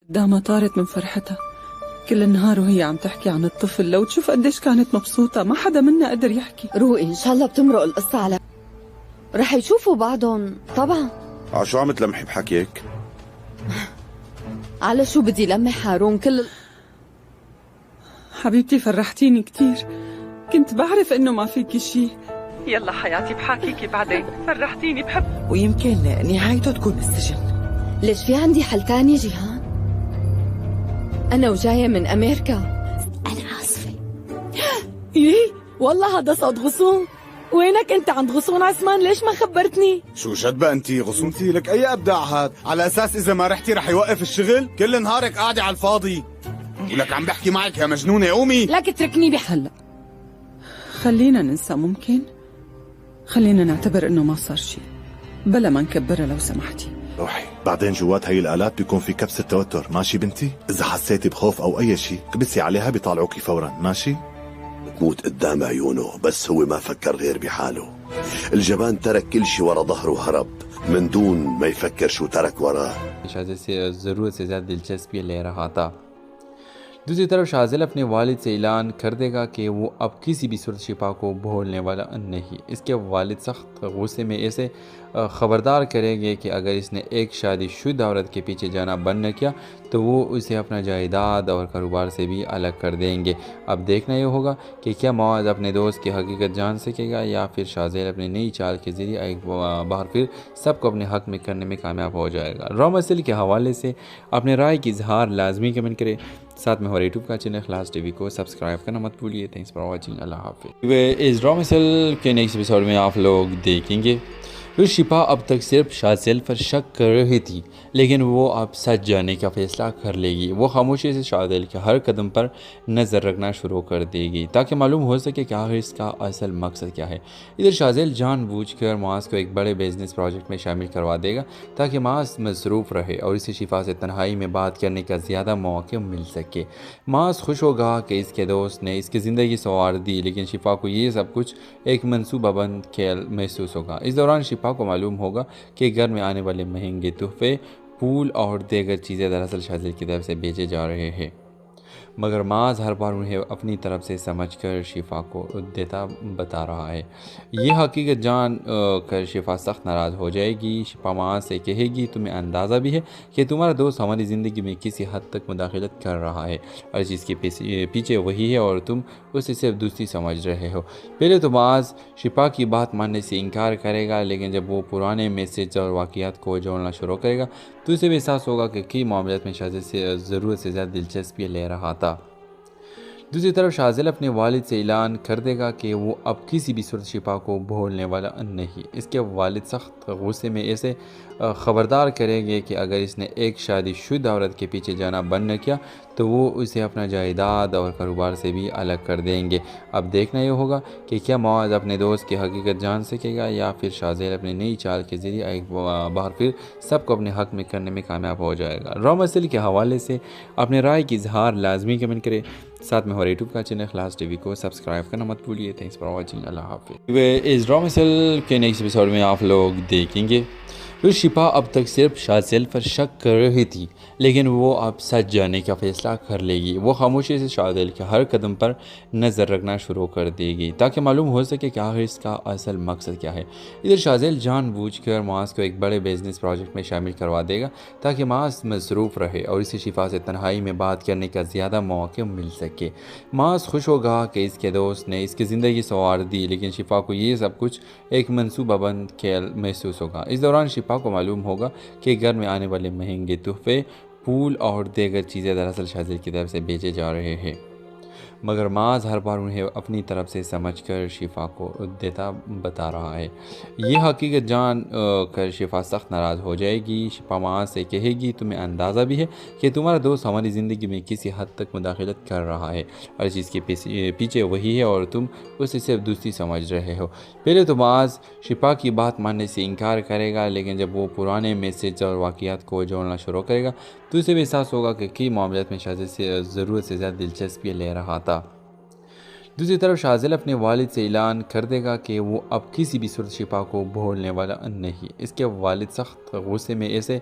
داما طارت من فرحتها كل النهار وهي عم تحكي عن الطفل. لو تشوف قديش كانت مبسوطة، ما حدا منا قدر يحكي. روقي إن شاء الله بتمرق القصة على رح يشوفوا بعضهم طبعا. شو عم تلمحي بحكيك؟ على شو بدي لمح هارون؟ حبيبتي فرحتيني كتير، كنت بعرف انه ما فيكي شي. يلا حياتي بحاكيكي بعدين، فرحتيني بحب. ويمكن نهايته تكون السجن. ليش في عندي حل تاني جيهان؟ أنا وجاية من أمريكا. أنا آسفة. يي والله هذا صوت غصون. وينك انت عند غصون عثمان؟ ليش ما خبرتني؟ شو جدبة انت غصونتي؟ لك اي ابداع هاد؟ على اساس اذا ما رحتي رح يوقف الشغل؟ كل نهارك قاعدة على الفاضي. ولك عم بحكي معك يا مجنونة، قومي. لك اتركني هلا خلينا ننسى، ممكن؟ خلينا نعتبر انه ما صار شي، بلا ما نكبرها لو سمحتي. روحي، بعدين جوات هاي الآلات بيكون في كبسة توتر، ماشي بنتي؟ إذا حسيتي بخوف أو أي شيء كبسي عليها بيطالعوكي فورا، ماشي؟ بتموت قدام عيونه، بس هو ما فكر غير بحاله. الجبان ترك كل شيء ورا ظهره وهرب من دون ما يفكر شو ترك وراه. شاہزادے سے ضرورت سے زیادہ دلچسپی لے رہا تھا۔ دوسری طرف شاہزل اپنے والد سے اعلان کر دے گا کہ وہ اب کسی بھی صورت شفا کو بھولنے والا نہیں۔ اس کے والد سخت غصے میں اسے خبردار کریں گے کہ اگر اس نے ایک شادی شدہ عورت کے پیچھے جانا بند نہ کیا تو وہ اسے اپنا جائیداد اور کاروبار سے بھی الگ کر دیں گے۔ اب دیکھنا یہ ہوگا کہ کیا معاذ اپنے دوست کی حقیقت جان سکے گا یا پھر شاہزل اپنی نئی چال کے ذریعے ایک بار پھر سب کو اپنے حق میں کرنے میں کامیاب ہو جائے گا۔ را مسئلے کے حوالے سے اپنے رائے کی اظہار لازمی کمنٹ کرے، ساتھ میں ہمارے یوٹیوب کا چینل اخلاص ٹی وی کو سبسکرائب کرنا مت بھولیے۔ تھینکس فار واچنگ، اللہ حافظ۔ اس را مسئلے کے نیکسٹ ایپیسوڈ میں آپ لوگ دیکھیں گے شفا اب تک صرف شاذل پر شک کر رہی تھی، لیکن وہ اب سچ جانے کا فیصلہ کر لے گی۔ وہ خاموشی سے شاذل کے ہر قدم پر نظر رکھنا شروع کر دے گی تاکہ معلوم ہو سکے کہ آخر اس کا اصل مقصد کیا ہے۔ ادھر شاذل جان بوجھ کر معاذ کو ایک بڑے بزنس پروجیکٹ میں شامل کروا دے گا تاکہ معاذ مصروف رہے اور اسے شفا سے تنہائی میں بات کرنے کا زیادہ موقع مل سکے۔ معاذ خوش ہوگا کہ اس کے دوست نے اس کی زندگی سنوار دی، لیکن شفا کو یہ سب کچھ ایک منصوبہ بند کھیل محسوس ہوگا۔ اس دوران شفا کو معلوم ہوگا کہ گھر میں آنے والے مہنگے تحفے، پھول اور دیگر چیزیں دراصل شاذل کی طرف سے بیچے جا رہے ہیں، مگر معاذ ہر بار انہیں اپنی طرف سے سمجھ کر شفا کو دیتا بتا رہا ہے۔ یہ حقیقت جان کر شفا سخت ناراض ہو جائے گی۔ شفا معاذ سے کہے گی تمہیں اندازہ بھی ہے کہ تمہارا دوست ہماری زندگی میں کسی حد تک مداخلت کر رہا ہے اور چیز کے پیچھے وہی ہے اور تم اسے صرف دوستی سمجھ رہے ہو۔ پہلے تو معاذ شفا کی بات ماننے سے انکار کرے گا، لیکن جب وہ پرانے میسج اور واقعات کو جوڑنا شروع کرے گا تو اسے بھی احساس ہوگا کہ کئی معاملات میں شاذل سے ضرورت سے زیادہ دلچسپی لے رہا تھا۔ دوسری طرف شاذل اپنے والد سے اعلان کر دے گا کہ وہ اب کسی بھی صورت شفا کو بھولنے والا نہیں۔ اس کے والد سخت غصے میں اسے خبردار کریں گے کہ اگر اس نے ایک شادی شدہ عورت کے پیچھے جانا بند نہ کیا تو وہ اسے اپنا جائیداد اور کاروبار سے بھی الگ کر دیں گے۔ اب دیکھنا یہ ہوگا کہ کیا معاذ اپنے دوست کی حقیقت جان سکے گا یا پھر شاذل اپنی نئی چال کے ذریعے ایک بار پھر سب کو اپنے حق میں کرنے میں کامیاب ہو جائے گا۔ را مسئلے کے حوالے سے اپنے رائے کی اظہار لازمی کمنٹ کرے، ساتھ میں ہمارے یوٹیوب کا چینل اخلاص ٹی وی کو سبسکرائب کرنا مت بھولیے۔ تھینکس فار واچنگ، اللہ حافظ۔ اس را مسئلے کے نیکسٹ ایپیسوڈ میں آپ لوگ دیکھیں گے شفا اب تک صرف شاذل پر شک کر رہی تھی، لیکن وہ اب سچ جانے کا فیصلہ کر لے گی۔ وہ خاموشی سے شاذل کے ہر قدم پر نظر رکھنا شروع کر دے گی تاکہ معلوم ہو سکے کہ آخر اس کا اصل مقصد کیا ہے۔ ادھر شاذل جان بوجھ کر معاذ کو ایک بڑے بزنس پروجیکٹ میں شامل کروا دے گا تاکہ معاذ مصروف رہے اور اسے شفا سے تنہائی میں بات کرنے کا زیادہ موقع مل سکے۔ معاذ خوش ہوگا کہ اس کے دوست نے اس کی زندگی سنوار دی، لیکن شفا کو یہ سب کچھ ایک منصوبہ بند کھیل محسوس ہوگا۔ اس دوران شفا کو معلوم ہوگا کہ گھر میں آنے والے مہنگے تحفے، پھول اور دیگر چیزیں دراصل شاذل کی طرف سے بیچے جا رہے ہیں، مگر معاذ ہر بار انہیں اپنی طرف سے سمجھ کر شفا کو دیتا بتا رہا ہے۔ یہ حقیقت جان کر شفا سخت ناراض ہو جائے گی۔ شفا معاذ سے کہے گی تمہیں اندازہ بھی ہے کہ تمہارا دوست ہماری زندگی میں کسی حد تک مداخلت کر رہا ہے اور چیز کے پیچھے وہی ہے اور تم اسے صرف دوستی سمجھ رہے ہو۔ پہلے تو معاذ شفا کی بات ماننے سے انکار کرے گا، لیکن جب وہ پرانے میسج اور واقعات کو جوڑنا شروع کرے گا تو اسے بھی احساس ہوگا کہ کئی معاملات میں شاذل سے ضرورت سے زیادہ دلچسپی لے رہا تھا۔ دوسری طرف شاذل اپنے والد سے اعلان کر دے گا کہ وہ اب کسی بھی صورت شفا کو بھولنے والا نہیں۔ اس کے والد سخت غصے میں اسے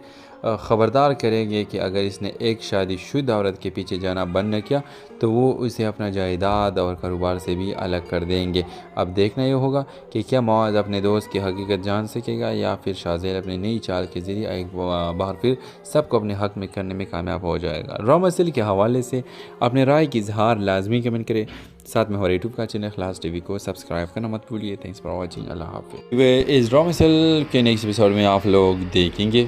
خبردار کریں گے کہ اگر اس نے ایک شادی شدہ عورت کے پیچھے جانا بند نہ کیا تو وہ اسے اپنا جائیداد اور کاروبار سے بھی الگ کر دیں گے۔ اب دیکھنا یہ ہوگا کہ کیا معاذ اپنے دوست کی حقیقت جان سکے گا یا پھر شاذل اپنی نئی چال کے ذریعے ایک بار پھر سب کو اپنے حق میں کرنے میں کامیاب ہو جائے گا۔ را مسئلے کے حوالے سے اپنے رائے کی اظہار لازمی کمنٹ کرے، ساتھ میں ہمارے یوٹیوب کا چینل اخلاص ٹی وی کو سبسکرائب کرنا مت بھولیے۔ تھینکس فار واچنگ، اللہ حافظ۔ اس را مسئلے کے نیکسٹ ایپیسوڈ میں آپ لوگ دیکھیں گے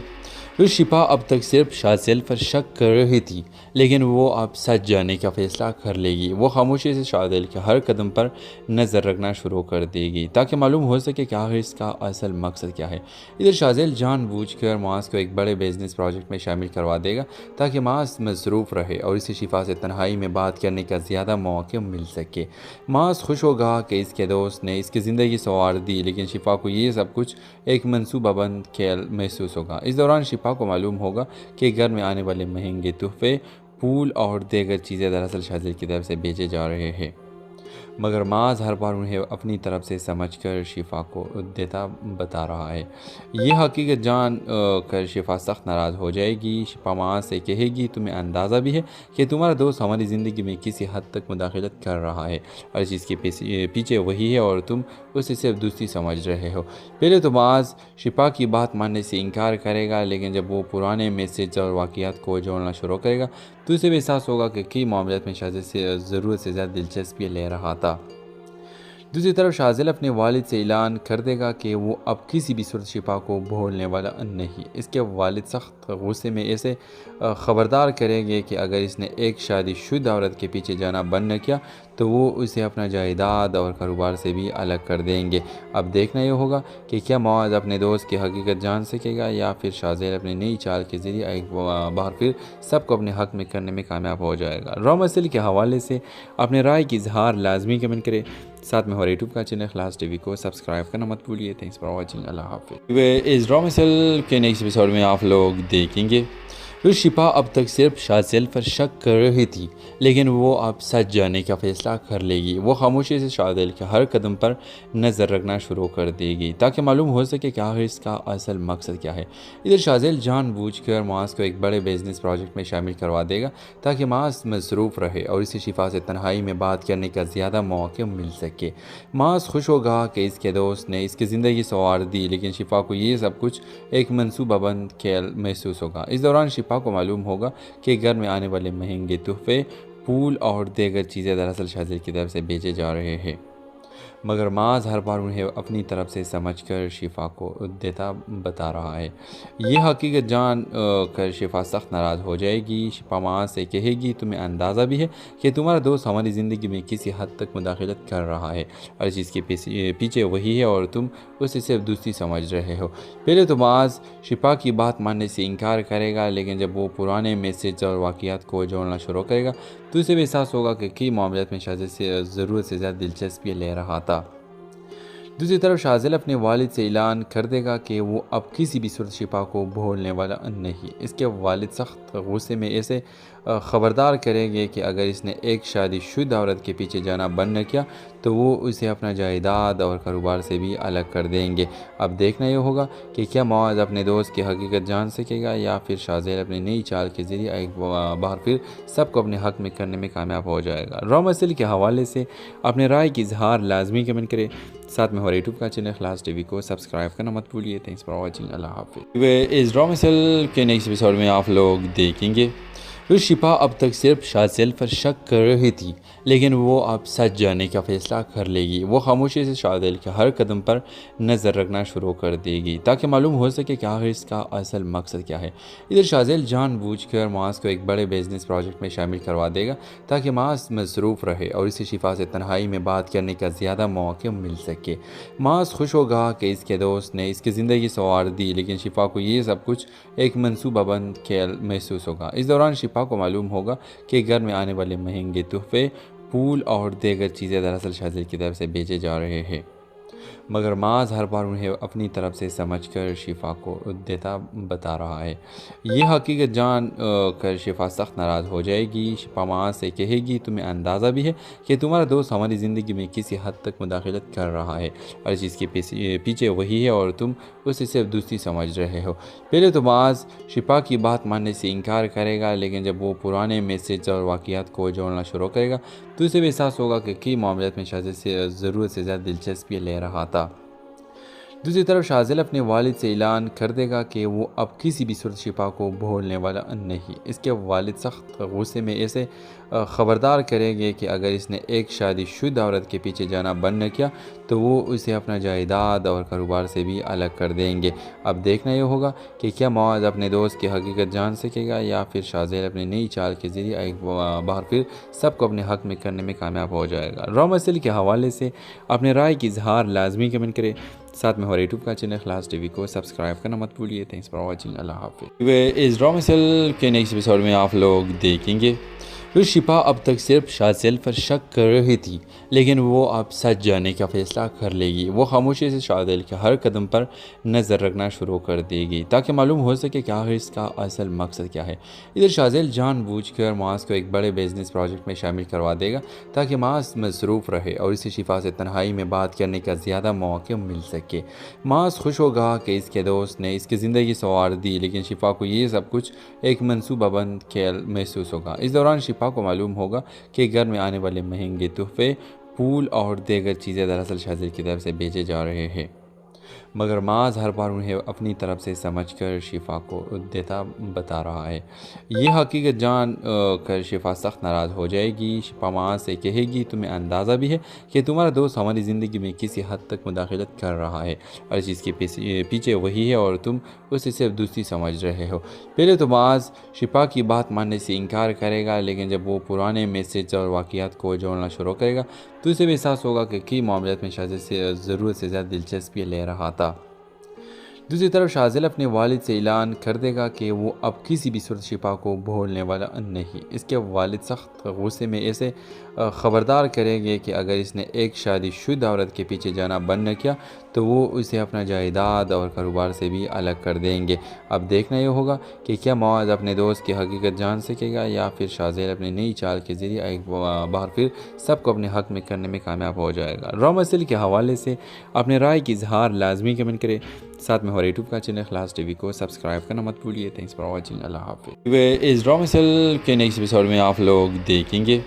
شفا اب تک صرف شاذل پر شک کر رہی تھی، لیکن وہ اب سچ جانے کا فیصلہ کر لے گی۔ وہ خاموشی سے شاذل کے ہر قدم پر نظر رکھنا شروع کر دے گی تاکہ معلوم ہو سکے کہ آخر اس کا اصل مقصد کیا ہے۔ ادھر شاذل جان بوجھ کر معاذ کو ایک بڑے بزنس پروجیکٹ میں شامل کروا دے گا تاکہ معاذ مصروف رہے اور اسے شفا سے تنہائی میں بات کرنے کا زیادہ موقع مل سکے۔ معاذ خوش ہوگا کہ اس کے دوست نے اس کی زندگی سنوار دی، لیکن شفا کو یہ سب کچھ ایک منصوبہ بند کھیل محسوس ہوگا۔ اس دوران شفا کو معلوم ہوگا کہ گھر میں آنے والے مہنگے تحفے، پھول اور دیگر چیزیں دراصل شاذل کی طرف سے بیچے جا رہے ہیں، مگر معاذ ہر بار انہیں اپنی طرف سے سمجھ کر شفا کو دیتا بتا رہا ہے۔ یہ حقیقت جان کر شفا سخت ناراض ہو جائے گی۔ شفا معاذ سے کہے گی تمہیں اندازہ بھی ہے کہ تمہارا دوست ہماری زندگی میں کسی حد تک مداخلت کر رہا ہے، اور اس چیز کے پیچھے وہی ہے اور تم اسے صرف دوستی سمجھ رہے ہو۔ پہلے تو معاذ شفا کی بات ماننے سے انکار کرے گا، لیکن جب وہ پرانے میسج اور واقعات کو جوڑنا شروع کرے گا تو اسے بھی احساس ہوگا کہ کئی معاملات میں شاذل سے ضرورت سے زیادہ دلچسپی لے رہا تھا۔ دوسری طرف شاذل اپنے والد سے اعلان کر دے گا کہ وہ اب کسی بھی صورت شفا کو بھولنے والا نہیں۔ اس کے والد سخت غصے میں اسے خبردار کریں گے کہ اگر اس نے ایک شادی شدہ عورت کے پیچھے جانا بند نہ کیا تو وہ اسے اپنا جائیداد اور کاروبار سے بھی الگ کر دیں گے۔ اب دیکھنا یہ ہوگا کہ کیا معاذ اپنے دوست کی حقیقت جان سکے گا یا پھر شاذل اپنی نئی چال کے ذریعے ایک بار پھر سب کو اپنے حق میں کرنے میں کامیاب ہو جائے گا۔ را مسئلے کے حوالے سے اپنے رائے کی اظہار لازمی کمنٹ کرے، ساتھ میں ہمارے یوٹیوب کا چینل اخلاص ٹی وی کو سبسکرائب کرنا مت بھولیے۔ تھینکس فار واچنگ، اللہ حافظ۔ اس را مسئلے کے نیکسٹ ایپیسوڈ میں آپ لوگ دیکھیں گے شفا اب تک صرف شاذل پر شک کر رہی تھی، لیکن وہ اب سچ جانے کا فیصلہ کر لے گی۔ وہ خاموشی سے شاذل کے ہر قدم پر نظر رکھنا شروع کر دے گی تاکہ معلوم ہو سکے کہ آخر اس کا اصل مقصد کیا ہے۔ ادھر شاذل جان بوجھ کر معاذ کو ایک بڑے بزنس پروجیکٹ میں شامل کروا دے گا تاکہ معاذ مصروف رہے اور اسے شفا سے تنہائی میں بات کرنے کا زیادہ موقع مل سکے۔ معاذ خوش ہوگا کہ اس کے دوست نے اس کی زندگی سنوار دی، لیکن شفا کو یہ سب کچھ ایک منصوبہ بند کھیل محسوس ہوگا۔ اس دوران شفا کو معلوم ہوگا کہ گھر میں آنے والے مہنگے تحفے، پھول اور دیگر چیزیں دراصل شاذل کی طرف سے بیچے جا رہے ہیں، مگر معاذ ہر بار انہیں اپنی طرف سے سمجھ کر شفا کو دیتا بتا رہا ہے۔ یہ حقیقت جان کر شفا سخت ناراض ہو جائے گی۔ شفا معاذ سے کہے گی تمہیں اندازہ بھی ہے کہ تمہارا دوست ہماری زندگی میں کسی حد تک مداخلت کر رہا ہے، اور اس چیز کے پیچھے وہی ہے اور تم اسے صرف دوستی سمجھ رہے ہو۔ پہلے تو معاذ شفا کی بات ماننے سے انکار کرے گا، لیکن جب وہ پرانے میسج اور واقعات کو جوڑنا شروع کرے گا تو اسے بھی احساس ہوگا کہ کئی معاملات میں شاذل سے ضرورت سے زیادہ دلچسپی لے رہا تھا۔ دوسری طرف شاذل اپنے والد سے اعلان کر دے گا کہ وہ اب کسی بھی صورت شفا کو بھولنے والا نہیں۔ اس کے والد سخت غصے میں اسے خبردار کریں گے کہ اگر اس نے ایک شادی شدہ عورت کے پیچھے جانا بند نہ کیا تو وہ اسے اپنا جائیداد اور کاروبار سے بھی الگ کر دیں گے۔ اب دیکھنا یہ ہوگا کہ کیا معاذ اپنے دوست کی حقیقت جان سکے گا یا پھر شاذل اپنی نئی چال کے ذریعے ایک بار پھر سب کو اپنے حق میں کرنے میں کامیاب ہو جائے گا۔ را مسئلے کے حوالے سے اپنے رائے کی اظہار لازمی کمنٹ کرے، ساتھ میں ہمارے یوٹیوب کا چینل اخلاص ٹی وی کو سبسکرائب کرنا مت بھولیے۔ تھینکس فار واچنگ، اللہ حافظ۔ اس را مسئلے کے نیکسٹ ایپیسوڈ میں آپ لوگ دیکھیں گے شفا اب تک صرف شاذل پر شک کر رہی تھی، لیکن وہ اب سچ جانے کا فیصلہ کر لے گی۔ وہ خاموشی سے شاذل کے ہر قدم پر نظر رکھنا شروع کر دے گی تاکہ معلوم ہو سکے کہ آخر اس کا اصل مقصد کیا ہے۔ ادھر شاذل جان بوجھ کر معاذ کو ایک بڑے بزنس پروجیکٹ میں شامل کروا دے گا تاکہ معاذ مصروف رہے اور اسے شفا سے تنہائی میں بات کرنے کا زیادہ موقع مل سکے۔ معاذ خوش ہوگا کہ اس کے دوست نے اس کی زندگی سنوار دی، لیکن شفا کو یہ سب کچھ ایک منصوبہ بند کھیل محسوس ہوگا۔ اس دوران شفا کو معلوم ہوگا کہ گھر میں آنے والے مہنگے تحفے، پھول اور دیگر چیزیں دراصل شاذل کی طرف سے بیچے جا رہے ہیں، مگر معاذ ہر بار انہیں اپنی طرف سے سمجھ کر شفا کو دیتا بتا رہا ہے۔ یہ حقیقت جان کر شفا سخت ناراض ہو جائے گی۔ شفا معاذ سے کہے گی تمہیں اندازہ بھی ہے کہ تمہارا دوست ہماری زندگی میں کسی حد تک مداخلت کر رہا ہے اور اس چیز کے پیچھے وہی ہے اور تم اسے صرف دوستی سمجھ رہے ہو۔ پہلے تو معاذ شفا کی بات ماننے سے انکار کرے گا، لیکن جب وہ پرانے میسج اور واقعات کو جوڑنا شروع کرے گا تو اسے بھی احساس ہوگا کہ کئی معاملات میں شازیل سے ضرورت سے زیادہ دلچسپی لے رہا تھا۔ دوسری طرف شازیل اپنے والد سے اعلان کر دے گا کہ وہ اب کسی بھی صورت شفا کو بھولنے والا نہیں۔ اس کے والد سخت غصے میں اسے خبردار کریں گے کہ اگر اس نے ایک شادی شدہ عورت کے پیچھے جانا بند نہ کیا تو وہ اسے اپنا جائیداد اور کاروبار سے بھی الگ کر دیں گے۔ اب دیکھنا یہ ہوگا کہ کیا معاذ اپنے دوست کی حقیقت جان سکے گا یا پھر شازیل اپنی نئی چال کے ذریعے ایک بار پھر سب کو اپنے حق میں کرنے میں کامیاب ہو جائے گا۔ را مسئلے کے حوالے سے اپنے رائے کی اظہار لازمی کمنٹ کریں۔ ساتھ میں ہمارے یوٹیوب کا چینل اخلاص ٹی وی کو سبسکرائب کرنا مت بھولیے۔ Thanks for watching. اللہ حافظ۔ اس را مسئلے کے نیکسٹ ایپیسوڈ میں آپ لوگ دیکھیں گے پھر شفا اب تک صرف شازیل پر شک کر رہی تھی، لیکن وہ اب سچ جانے کا فیصلہ کر لے گی۔ وہ خاموشی سے شازیل کے ہر قدم پر نظر رکھنا شروع کر دے گی تاکہ معلوم ہو سکے کہ آخر اس کا اصل مقصد کیا ہے۔ ادھر شازیل جان بوجھ کر معاذ کو ایک بڑے بزنس پروجیکٹ میں شامل کروا دے گا تاکہ معاذ مصروف رہے اور اسے شفا سے تنہائی میں بات کرنے کا زیادہ موقع مل سکے۔ معاذ خوش ہوگا کہ اس کے دوست نے اس کی زندگی سنوار دی، لیکن شفا کو یہ سب کچھ ایک منصوبہ بند کھیل محسوس ہوگا۔ اس دوران شفا کو معلوم ہوگا کہ گھر میں آنے والے مہنگے تحفے، پھول اور دیگر چیزیں دراصل شازیل کی طرف سے بھیجے جا رہے ہیں، مگر معاذ ہر بار انہیں اپنی طرف سے سمجھ کر شفا کو دیتا بتا رہا ہے۔ یہ حقیقت جان کر شفا سخت ناراض ہو جائے گی۔ شفا معاذ سے کہے گی تمہیں اندازہ بھی ہے کہ تمہارا دوست ہماری زندگی میں کسی حد تک مداخلت کر رہا ہے اور اس چیز کے پیچھے وہی ہے اور تم اسے صرف دوستی سمجھ رہے ہو۔ پہلے تو معاذ شفا کی بات ماننے سے انکار کرے گا، لیکن جب وہ پرانے میسج اور واقعات کو جوڑنا شروع کرے گا تو اسے بھی احساس ہوگا کہ کئی معاملات میں شازیل سے ضرورت سے زیادہ دلچسپی لے رہا تھا۔ دوسری طرف شازیل اپنے والد سے اعلان کر دے گا کہ وہ اب کسی بھی صورت شفا کو بھولنے والا نہیں۔ اس کے والد سخت غصے میں اسے خبردار کریں گے کہ اگر اس نے ایک شادی شدہ عورت کے پیچھے جانا بند نہ کیا تو وہ اسے اپنا جائیداد اور کاروبار سے بھی الگ کر دیں گے۔ اب دیکھنا یہ ہوگا کہ کیا معاذ اپنے دوست کی حقیقت جان سکے گا یا پھر شازیل اپنی نئی چال کے ذریعے ایک بار پھر سب کو اپنے حق میں کرنے میں کامیاب ہو جائے گا۔ را مسئلے کے حوالے سے اپنے رائے کی اظہار لازمی کمنٹ کریں۔ ساتھ میں ہمارے یوٹیوب کا چینل اخلاص ٹی وی کو سبسکرائب کرنا مت بھولیے۔ Thanks for watching. اللہ حافظ۔ اس را مسئلے کے نیکسٹ ایپیسوڈ میں آپ لوگ دیکھیں گے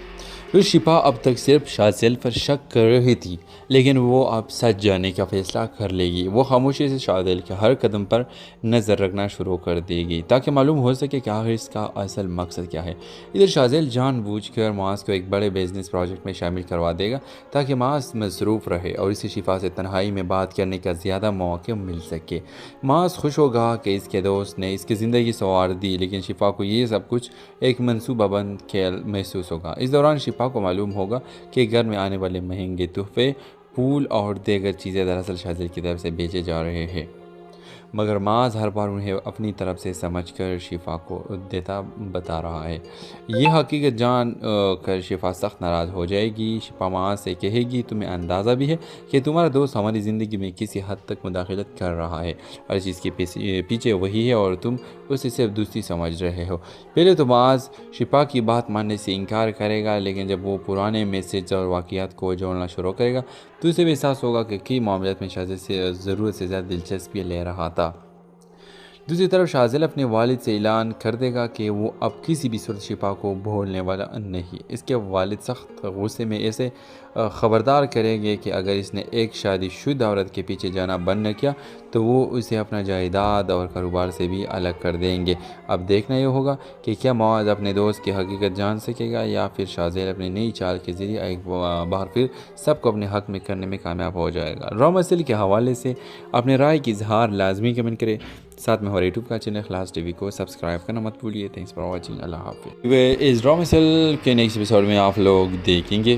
پھر شفا اب تک صرف شازیل پر شک کر رہی تھی، لیکن وہ اب سچ جانے کا فیصلہ کر لے گی۔ وہ خاموشی سے شازیل کے ہر قدم پر نظر رکھنا شروع کر دے گی تاکہ معلوم ہو سکے کہ آخر اس کا اصل مقصد کیا ہے۔ ادھر شازیل جان بوجھ کر معاذ کو ایک بڑے بزنس پروجیکٹ میں شامل کروا دے گا تاکہ معاذ مصروف رہے اور اسے شفا سے تنہائی میں بات کرنے کا زیادہ موقع مل سکے۔ معاذ خوش ہوگا کہ اس کے دوست نے اس کی زندگی سنوار دی، لیکن شفا کو یہ سب کچھ ایک منصوبہ بند کھیل محسوس ہوگا۔ اس دوران شفا کو معلوم ہوگا کہ گھر میں آنے والے مہنگے تحفے، پھول اور دیگر چیزیں دراصل شازیل کی طرف سے بھیجے جا رہے ہیں، مگر معاذ ہر بار انہیں اپنی طرف سے سمجھ کر شفا کو دیتا بتا رہا ہے۔ یہ حقیقت جان کر شفا سخت ناراض ہو جائے گی۔ شفا معاذ سے کہے گی تمہیں اندازہ بھی ہے کہ تمہارا دوست ہماری زندگی میں کسی حد تک مداخلت کر رہا ہے اور اس چیز کے پیچھے وہی ہے اور تم اسے صرف دوستی سمجھ رہے ہو۔ پہلے تو معاذ شفا کی بات ماننے سے انکار کرے گا، لیکن جب وہ پرانے میسج اور واقعات کو جوڑنا شروع کرے گا تو اسے بھی احساس ہوگا کہ کئی معاملات میں شازیل سے ضرورت سے زیادہ دلچسپی لے رہا تھا۔ دوسری طرف شازیل اپنے والد سے اعلان کر دے گا کہ وہ اب کسی بھی صورت شفا کو بھولنے والا نہیں۔ اس کے والد سخت غصے میں اسے خبردار کریں گے کہ اگر اس نے ایک شادی شدہ عورت کے پیچھے جانا بند نہ کیا تو وہ اسے اپنا جائیداد اور کاروبار سے بھی الگ کر دیں گے۔ اب دیکھنا یہ ہوگا کہ کیا معاذ اپنے دوست کی حقیقت جان سکے گا یا پھر شازیل اپنی نئی چال کے ذریعے ایک بار پھر سب کو اپنے حق میں کرنے میں کامیاب ہو جائے گا۔ را مسئلے کے حوالے سے اپنے رائے کی اظہار لازمی کمنٹ کریں۔ ساتھ میں ہمارے یوٹیوب کا چینل اخلاص ٹی وی کو سبسکرائب کرنا مت بھولیے۔ Thanks for watching. اللہ حافظ۔ اس را مسئلے کے نیکسٹ ایپیسوڈ میں آپ لوگ دیکھیں گے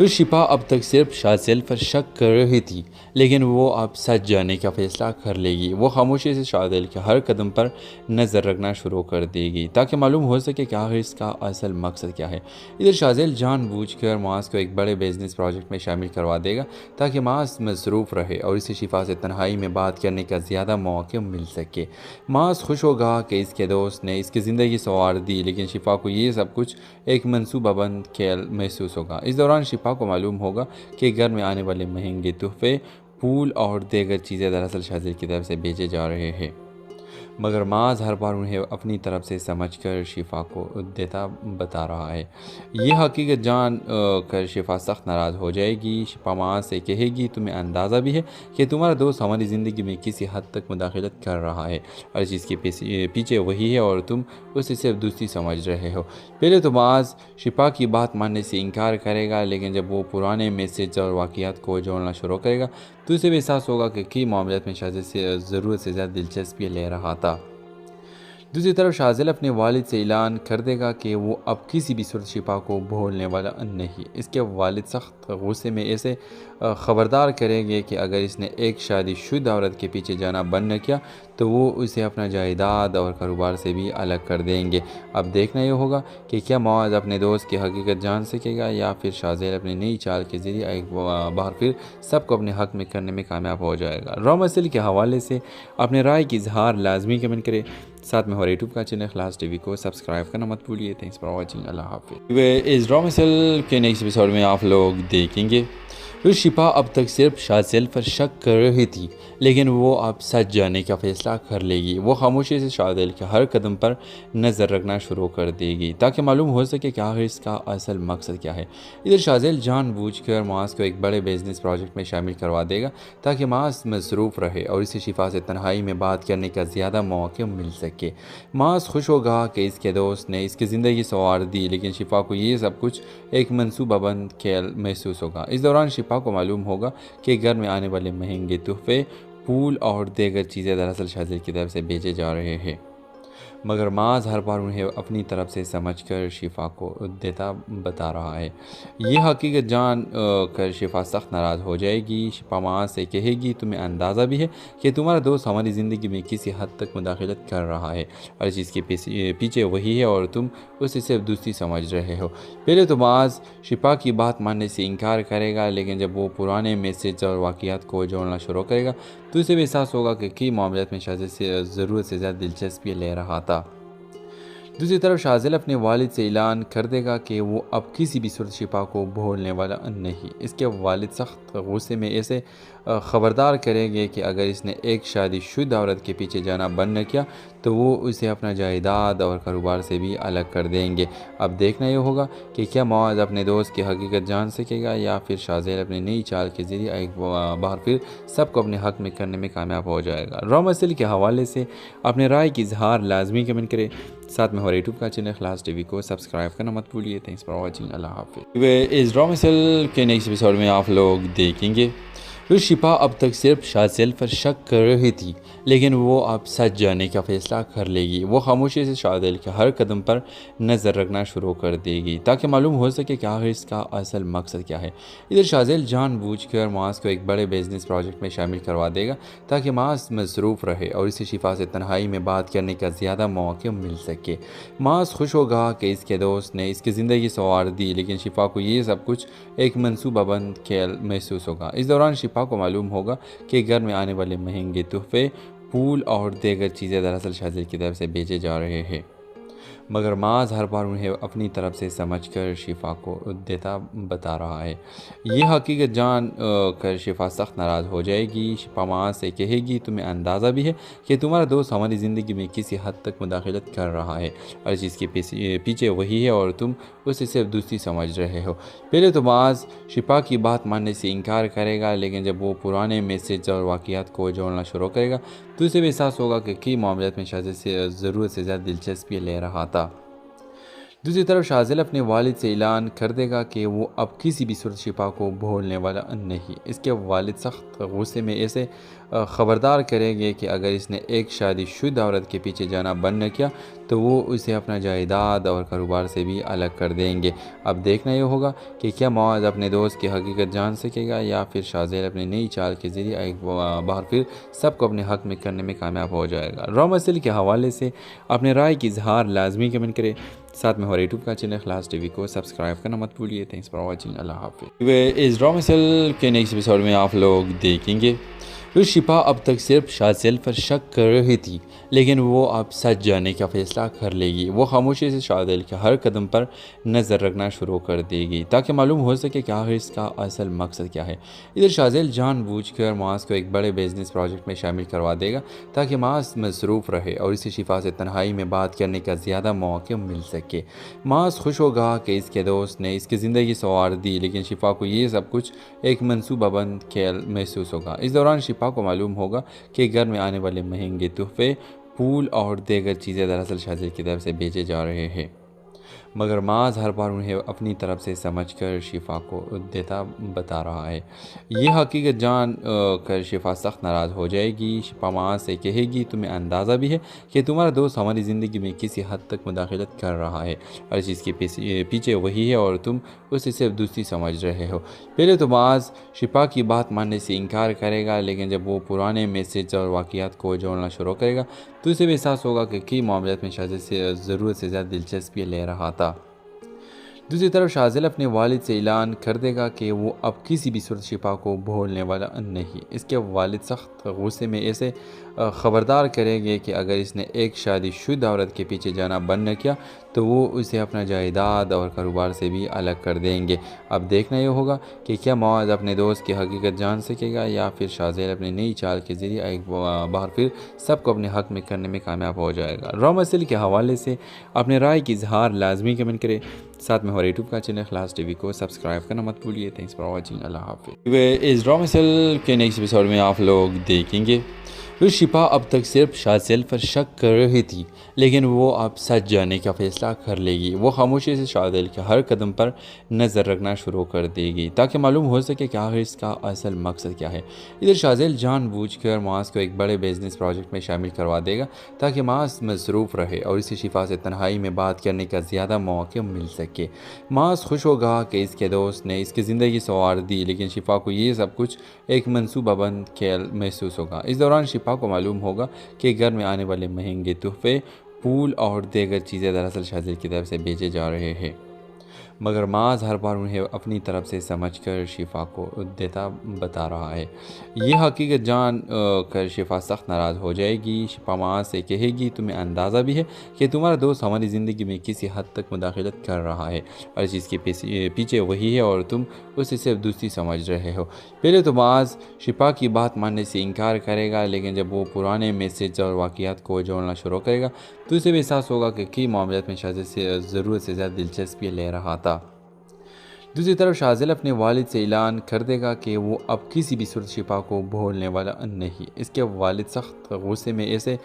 پھر شفا اب تک صرف شازیل پر شک کر رہی تھی، لیکن وہ اب سچ جاننے کا فیصلہ کر لے گی۔ وہ خاموشی سے شازیل کے ہر قدم پر نظر رکھنا شروع کر دے گی تاکہ معلوم ہو سکے کہ آخر اس کا اصل مقصد کیا ہے۔ ادھر شازیل جان بوجھ کر معاذ کو ایک بڑے بزنس پروجیکٹ میں شامل کروا دے گا تاکہ معاذ مصروف رہے اور اسے شفا سے تنہائی میں بات کرنے کا زیادہ موقع مل سکے۔ معاذ خوش ہوگا کہ اس کے دوست نے اس کی زندگی سنوار دی، لیکن شفا کو یہ سب کچھ ایک منصوبہ بند کھیل محسوس ہوگا۔ اس دوران شفا کو معلوم ہوگا کہ گھر میں آنے والے مہنگے تحفے، پھول اور دیگر چیزیں دراصل شازیل کی طرف سے بھیجے جا رہے ہیں، مگر معاذ ہر بار انہیں اپنی طرف سے سمجھ کر شفا کو دیتا بتا رہا ہے۔ یہ حقیقت جان کر شفا سخت ناراض ہو جائے گی۔ شفا معاذ سے کہے گی تمہیں اندازہ بھی ہے کہ تمہارا دوست ہماری زندگی میں کسی حد تک مداخلت کر رہا ہے، اور چیز کے پیچھے وہی ہے اور تم اسے صرف دوستی سمجھ رہے ہو۔ پہلے تو معاذ شفا کی بات ماننے سے انکار کرے گا، لیکن جب وہ پرانے میسج اور واقعات کو جوڑنا شروع کرے گا تو اسے بھی احساس ہوگا کہ کئی معاملات میں شازیل سے ضرورت سے زیادہ دلچسپی لے رہا تھا۔ دوسری طرف شازیل اپنے والد سے اعلان کر دے گا کہ وہ اب کسی بھی صورت شفا کو بھولنے والا نہیں۔ اس کے والد سخت غصے میں اسے خبردار کریں گے کہ اگر اس نے ایک شادی شدہ عورت کے پیچھے جانا بند نہ کیا تو وہ اسے اپنا جائیداد اور کاروبار سے بھی الگ کر دیں گے۔ اب دیکھنا یہ ہوگا کہ کیا معاذ اپنے دوست کی حقیقت جان سکے گا یا پھر شازیل اپنی نئی چال کے ذریعے ایک بار پھر سب کو اپنے حق میں کرنے میں کامیاب ہو جائے گا۔ را مسئلے کے حوالے سے اپنے رائے کی اظہار لازمی کمنٹ کرے، ساتھ میں ہمارے یوٹیوب کا چینل خلاص ٹی وی کو سبسکرائب کرنا مت بھولیے۔ تھینکس فار واچنگ، اللہ حافظ۔ اس را مسئلے کے نیکسٹ ایپیسوڈ میں آپ لوگ دیکھیں گے پھر شفا اب تک صرف شازیل پر شک کر رہی تھی، لیکن وہ اب سچ جاننے کا فیصلہ کر لے گی۔ وہ خاموشی سے شازیل کے ہر قدم پر نظر رکھنا شروع کر دے گی تاکہ معلوم ہو سکے کہ آخر اس کا اصل مقصد کیا ہے۔ ادھر شازیل جان بوجھ کر معاذ کو ایک بڑے بزنس پروجیکٹ میں شامل کروا دے گا تاکہ معاذ مصروف رہے اور اسے شفا سے تنہائی میں بات کرنے کا زیادہ موقع مل سکے۔ معاذ خوش ہوگا کہ اس کے دوست نے اس کی زندگی سنوار دی، لیکن شفا کو یہ سب کچھ ایک منصوبہ بند کھیل محسوس ہوگا۔ اس دوران شفا کو معلوم ہوگا کہ گھر میں آنے والے مہنگے تحفے، پھول اور دیگر چیزیں دراصل شازیل کی طرف سے بھیجے جا رہے ہیں، مگر معاذ ہر بار انہیں اپنی طرف سے سمجھ کر شفا کو دیتا بتا رہا ہے۔ یہ حقیقت جان کر شفا سخت ناراض ہو جائے گی۔ شفا معاذ سے کہے گی تمہیں اندازہ بھی ہے کہ تمہارا دوست ہماری زندگی میں کسی حد تک مداخلت کر رہا ہے، اور چیز کے پیچھے وہی ہے اور تم اسے صرف دوستی سمجھ رہے ہو۔ پہلے تو معاذ شفا کی بات ماننے سے انکار کرے گا، لیکن جب وہ پرانے میسج اور واقعات کو جوڑنا شروع کرے گا تو اسے بھی احساس ہوگا کہ کئی معاملات میں شازیل سے ضرورت سے زیادہ دلچسپی لے رہا تھا۔ دوسری طرف شازیل اپنے والد سے اعلان کر دے گا کہ وہ اب کسی بھی صورت شفا کو بھولنے والا نہیں۔ اس کے والد سخت غصے میں اسے خبردار کریں گے کہ اگر اس نے ایک شادی شدہ عورت کے پیچھے جانا بند نہ کیا تو وہ اسے اپنا جائیداد اور کاروبار سے بھی الگ کر دیں گے۔ اب دیکھنا یہ ہوگا کہ کیا معاذ اپنے دوست کی حقیقت جان سکے گا یا پھر شازیل اپنی نئی چال کے ذریعے ایک بار پھر سب کو اپنے حق میں کرنے میں کامیاب ہو جائے گا۔ را مسئلے کے حوالے سے اپنے رائے کی اظہار لازمی کمنٹ کرے، ساتھ میں ہمارے یوٹیوب کا چینل خلاص ٹی وی کو سبسکرائب کرنا مت بھولیے۔ تھینکس فار واچنگ، اللہ حافظ۔ اس را مسئلے کے نیکسٹ ایپیسوڈ میں آپ لوگ دیکھیں گے پھر شفا اب تک صرف شازیل پر شک کر رہی تھی، لیکن وہ اب سچ جاننے کا فیصلہ کر لے گی۔ وہ خاموشی سے شازیل کے ہر قدم پر نظر رکھنا شروع کر دے گی تاکہ معلوم ہو سکے کہ آخر اس کا اصل مقصد کیا ہے۔ ادھر شازیل جان بوجھ کر معاذ کو ایک بڑے بزنس پروجیکٹ میں شامل کروا دے گا تاکہ معاذ مصروف رہے اور اسے شفا سے تنہائی میں بات کرنے کا زیادہ موقع مل سکے۔ معاذ خوش ہوگا کہ اس کے دوست نے اس کی زندگی سنوار دی، لیکن شفا کو یہ سب کچھ ایک منصوبہ بند کھیل محسوس ہوگا۔ اس دوران شفا کو معلوم ہوگا کہ گھر میں آنے والے مہنگے تحفے، پھول اور دیگر چیزیں دراصل شازیل کی طرف سے بھیجے جا رہے ہیں، مگر معاذ ہر بار انہیں اپنی طرف سے سمجھ کر شفا کو دیتا بتا رہا ہے۔ یہ حقیقت جان کر شفا سخت ناراض ہو جائے گی۔ شفا معاذ سے کہے گی تمہیں اندازہ بھی ہے کہ تمہارا دوست ہماری زندگی میں کسی حد تک مداخلت کر رہا ہے، اور چیز کے پیچھے وہی ہے اور تم اسے صرف دوستی سمجھ رہے ہو۔ پہلے تو معاذ شفا کی بات ماننے سے انکار کرے گا، لیکن جب وہ پرانے میسج اور واقعات کو جوڑنا شروع کرے گا تو اسے بھی احساس ہوگا کہ کئی معاملات میں شازیل سے ضرورت سے زیادہ دلچسپی لے رہا تھا۔ دوسری طرف شازیل اپنے والد سے اعلان کر دے گا کہ وہ اب کسی بھی صورت شفا کو بھولنے والا نہیں۔ اس کے والد سخت غصے میں اسے خبردار کریں گے کہ اگر اس نے ایک شادی شدہ عورت کے پیچھے جانا بند نہ کیا تو وہ اسے اپنا جائیداد اور کاروبار سے بھی الگ کر دیں گے۔ اب دیکھنا یہ ہوگا کہ کیا معاذ اپنے دوست کی حقیقت جان سکے گا یا پھر شازیل اپنی نئی چال کے ذریعے ایک بار پھر سب کو اپنے حق میں کرنے میں کامیاب ہو جائے گا۔ را مسئلے کے حوالے سے اپنے رائے کی اظہار لازمی کمنٹ کرے، ساتھ میں ہمارے یوٹیوب کا چینل اخلاص ٹی وی کو سبسکرائب کرنا مت بھولیے۔ تھینکس فار واچنگ، اللہ حافظ۔ اس را مسئلے کے نیکسٹ ایپیسوڈ میں آپ لوگ دیکھیں گے شفا اب تک صرف شازیل پر شک کر رہی تھی، لیکن وہ اب سچ جاننے کا فیصلہ کر لے گی۔ وہ خاموشی سے شازیل کے ہر قدم پر نظر رکھنا شروع کر دے گی تاکہ معلوم ہو سکے کہ آخر اس کا اصل مقصد کیا ہے۔ ادھر شازیل جان بوجھ کر معاذ کو ایک بڑے بزنس پروجیکٹ میں شامل کروا دے گا تاکہ معاذ مصروف رہے اور اسے شفا سے تنہائی میں بات کرنے کا زیادہ موقع مل سکے۔ معاذ خوش ہوگا کہ اس کے دوست نے اس کی زندگی سنوار دی، لیکن شفا کو یہ سب کچھ ایک منصوبہ بند کھیل محسوس ہوگا۔ اس دوران شفا کو معلوم ہوگا کہ گھر میں آنے والے مہنگے تحفے، پھول اور دیگر چیزیں دراصل شازیل کی طرف سے بھیجے جا رہے ہیں، مگر معاذ ہر بار انہیں اپنی طرف سے سمجھ کر شفا کو دیتا بتا رہا ہے۔ یہ حقیقت جان کر شفا سخت ناراض ہو جائے گی۔ شفا معاذ سے کہے گی تمہیں اندازہ بھی ہے کہ تمہارا دوست ہماری زندگی میں کسی حد تک مداخلت کر رہا ہے، ہر چیز کے پیچھے وہی ہے اور تم اسے صرف دوستی سمجھ رہے ہو۔ پہلے تو معاذ شفا کی بات ماننے سے انکار کرے گا، لیکن جب وہ پرانے میسج اور واقعات کو جوڑنا شروع کرے گا تو اسے بھی احساس ہوگا کہ کئی معاملات میں شازیل سے ضرورت سے زیادہ دلچسپی لے رہا تھا۔ دوسری طرف شازیل اپنے والد سے اعلان کر دے گا کہ وہ اب کسی بھی صورت شفا کو بھولنے والا نہیں۔ اس کے والد سخت غصے میں اسے خبردار کریں گے کہ اگر اس نے ایک شادی شدہ عورت کے پیچھے جانا بند نہ کیا تو وہ اسے اپنا جائیداد اور کاروبار سے بھی الگ کر دیں گے۔ اب دیکھنا یہ ہوگا کہ کیا معاذ اپنے دوست کی حقیقت جان سکے گا یا پھر شازیل اپنی نئی چال کے ذریعے ایک بار پھر سب کو اپنے حق میں کرنے میں کامیاب ہو جائے گا۔ را مسئلے کے حوالے سے اپنے رائے کی اظہار لازمی کمنٹ کرے، ساتھ میں ہمارے یوٹیوب کا چینل اخلاص ٹی وی کو سبسکرائب کرنا مت بھولیے۔ تھینکس فار واچنگ، اللہ حافظ۔ اس را مسئلے کے نیکسٹ ایپیسوڈ میں آپ لوگ دیکھیں گے شفا اب تک صرف شازیل پر شک کر رہی تھی، لیکن وہ اب سچ جاننے کا فیصلہ کر لے گی۔ وہ خاموشی سے شازیل کے ہر قدم پر نظر رکھنا شروع کر دے گی تاکہ معلوم ہو سکے کہ آخر اس کا اصل مقصد کیا ہے۔ ادھر شازیل جان بوجھ کر معاذ کو ایک بڑے بزنس پروجیکٹ میں شامل کروا دے گا تاکہ معاذ مصروف رہے اور اسے شفا سے تنہائی میں بات کرنے کا زیادہ موقع مل سکے۔ معاذ خوش ہوگا کہ اس کے دوست نے اس کی زندگی سنوار دی، لیکن شفا کو یہ سب کچھ ایک منصوبہ بند کھیل محسوس ہوگا۔ اس دوران شفا کو معلوم ہوگا کہ گھر میں آنے والے مہنگے تحفے، پھول اور دیگر چیزیں دراصل شازیل کی طرف سے بھیجے جا رہے ہیں، مگر معاذ ہر بار انہیں اپنی طرف سے سمجھ کر شفا کو دیتا بتا رہا ہے۔ یہ حقیقت جان کر شفا سخت ناراض ہو جائے گی۔ شفا معاذ سے کہے گی تمہیں اندازہ بھی ہے کہ تمہارا دوست ہماری زندگی میں کسی حد تک مداخلت کر رہا ہے، ہر چیز کے پیچھے وہی ہے اور تم اسے صرف دوستی سمجھ رہے ہو۔ پہلے تو معاذ شفا کی بات ماننے سے انکار کرے گا، لیکن جب وہ پرانے میسج اور واقعات کو جوڑنا شروع کرے گا تو اسے بھی احساس ہوگا کہ کئی معاملات میں شازیل سے ضرورت سے زیادہ دلچسپی لے رہا تھا۔ دوسری طرف شازیل اپنے والد سے اعلان کر دے گا کہ وہ اب کسی بھی صورت شفا کو بھولنے والا نہیں۔ اس کے والد سخت غصے میں اسے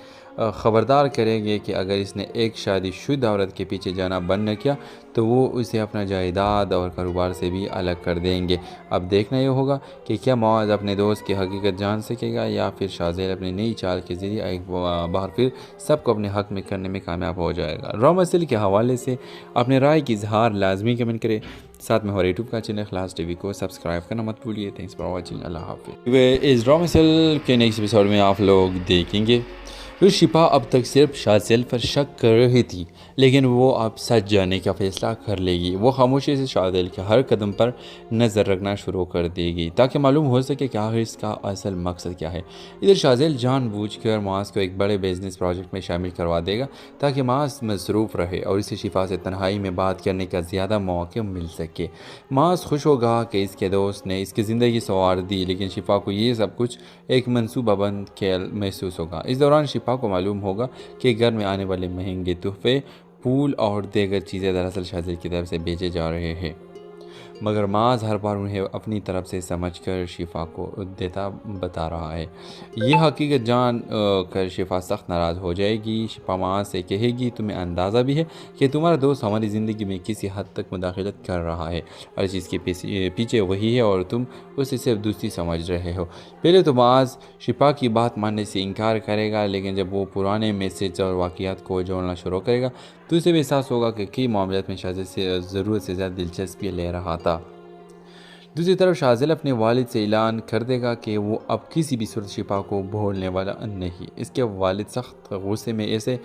خبردار کریں گے کہ اگر اس نے ایک شادی شدہ عورت کے پیچھے جانا بند نہ کیا تو وہ اسے اپنا جائیداد اور کاروبار سے بھی الگ کر دیں گے۔ اب دیکھنا یہ ہوگا کہ کیا معاذ اپنے دوست کی حقیقت جان سکے گا یا پھر شازیل اپنی نئی چال کے ذریعے ایک بار پھر سب کو اپنے حق میں کرنے میں کامیاب ہو جائے گا۔ را مسئلے کے حوالے سے اپنے رائے کی اظہار لازمی کمنٹ کرے، ساتھ میں ہمارے یوٹیوب کا چینل اخلاص ٹی وی کو سبسکرائب کرنا مت بھولیے۔ تھینکس فار واچنگ، اللہ حافظ۔ اس را مسئلے کے نیکسٹ ایپیسوڈ میں آپ لوگ دیکھیں گے شفا اب تک صرف شازیل پر شک کر رہی تھی، لیکن وہ اب سچ جاننے کا فیصلہ کر لے گی۔ وہ خاموشی سے شازیل کے ہر قدم پر نظر رکھنا شروع کر دے گی تاکہ معلوم ہو سکے کہ آخر اس کا اصل مقصد کیا ہے۔ ادھر شازیل جان بوجھ کر معاذ کو ایک بڑے بزنس پروجیکٹ میں شامل کروا دے گا تاکہ معاذ مصروف رہے اور اسے شفا سے تنہائی میں بات کرنے کا زیادہ موقع مل سکے۔ معاذ خوش ہوگا کہ اس کے دوست نے اس کی زندگی سنوار دی، لیکن شفا کو یہ سب کچھ ایک منصوبہ بند کھیل محسوس ہوگا۔ اس دوران شفا کو معلوم ہوگا کہ گھر میں آنے والے مہنگے تحفے، پھول اور دیگر چیزیں دراصل شازیل کی طرف سے بھیجے جا رہے ہیں، مگر معاذ ہر بار انہیں اپنی طرف سے سمجھ کر شفا کو دیتا بتا رہا ہے۔ یہ حقیقت جان کر شفا سخت ناراض ہو جائے گی۔ شفا معاذ سے کہے گی تمہیں اندازہ بھی ہے کہ تمہارا دوست ہماری زندگی میں کسی حد تک مداخلت کر رہا ہے اور اس چیز کے پیچھے وہی ہے اور تم اسے صرف دوستی سمجھ رہے ہو۔ پہلے تو معاذ شفا کی بات ماننے سے انکار کرے گا، لیکن جب وہ پرانے میسج اور واقعات کو جوڑنا شروع کرے گا تو اسے بھی احساس ہوگا کہ کئی معاملات میں شاہزادے سے ضرورت سے زیادہ دلچسپی لے رہا تھا۔ دوسری طرف شاہزادہ اپنے والد سے اعلان کر دے گا کہ وہ اب کسی بھی صورت شفا کو بھولنے والا نہیں۔ اس کے والد سخت غصے میں اسے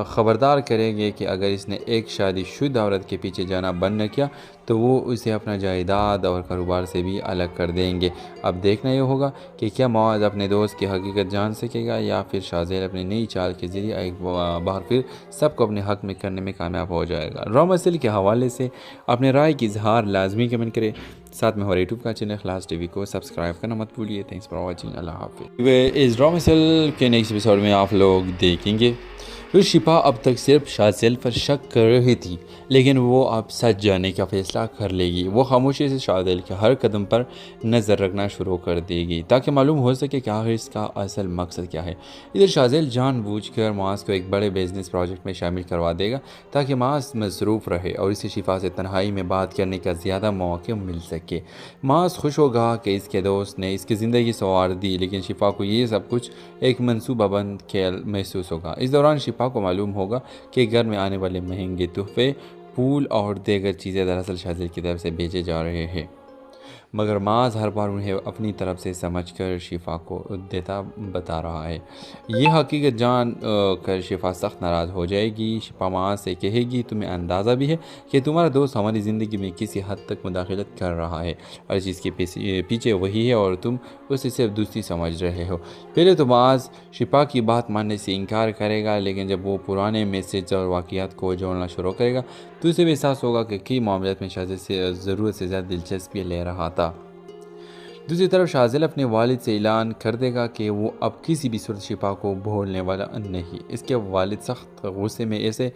خبردار کریں گے کہ اگر اس نے ایک شادی شدہ عورت کے پیچھے جانا بند نہ کیا تو وہ اسے اپنا جائیداد اور کاروبار سے بھی الگ کر دیں گے۔ اب دیکھنا یہ ہوگا کہ کیا معاذ اپنے دوست کی حقیقت جان سکے گا یا پھر شاہزادہ اپنی نئی چال کے ذریعے ایک بار پھر سب کو اپنے حق میں کرنے میں کامیاب ہو جائے گا۔ را مسئلے کے حوالے سے اپنے رائے کی اظہار لازمی کمنٹ کرے، ساتھ میں ہمارے یوٹیوب کا چینل خلاص ٹی وی کو سبسکرائب کرنا مت بھولیے۔ تھینکس فار واچنگ، اللہ حافظ۔ اس را مسئلے کے نیکسٹ ایپیسوڈ میں آپ لوگ دیکھیں گے شفا اب تک صرف شاذیل پر شک کر رہی تھی، لیکن وہ اب سچ جانے کا فیصلہ کر لے گی۔ وہ خاموشی سے شاذیل کے ہر قدم پر نظر رکھنا شروع کر دے گی تاکہ معلوم ہو سکے کہ آخر اس کا اصل مقصد کیا ہے۔ ادھر شاذیل جان بوجھ کر معاذ کو ایک بڑے بزنس پروجیکٹ میں شامل کروا دے گا تاکہ معاذ مصروف رہے اور اسے شفا سے تنہائی میں بات کرنے کا زیادہ موقع مل سکے۔ معاذ خوش ہوگا کہ اس کے دوست نے اس کی زندگی سنوار دی، لیکن شفا کو یہ سب کچھ ایک منصوبہ بند کھیل محسوس ہوگا۔ اس دوران شفا کو معلوم ہوگا کہ گھر میں آنے والے مہنگے تحفے، پھول اور دیگر چیزیں دراصل شاذیل کی طرف سے بھیجے جا رہے ہیں، مگر معاذ ہر بار انہیں اپنی طرف سے سمجھ کر شفا کو دیتا بتا رہا ہے۔ یہ حقیقت جان کر شفا سخت ناراض ہو جائے گی۔ شفا معاذ سے کہے گی تمہیں اندازہ بھی ہے کہ تمہارا دوست ہماری زندگی میں کسی حد تک مداخلت کر رہا ہے اور اس چیز کے پیچھے وہی ہے اور تم اسے صرف دوستی سمجھ رہے ہو۔ پہلے تو معاذ شفا کی بات ماننے سے انکار کرے گا، لیکن جب وہ پرانے میسج اور واقعات کو جوڑنا شروع کرے گا تو اسے بھی احساس ہوگا کہ کئی معاملات میں شاہزادے سے ضرورت سے زیادہ دلچسپی لے رہا تھا۔ دوسری طرف شاذیل اپنے والد سے اعلان کر دے گا کہ وہ اب کسی بھی صورت شفا کو بھولنے والا نہیں۔ اس کے والد سخت غصے میں اسے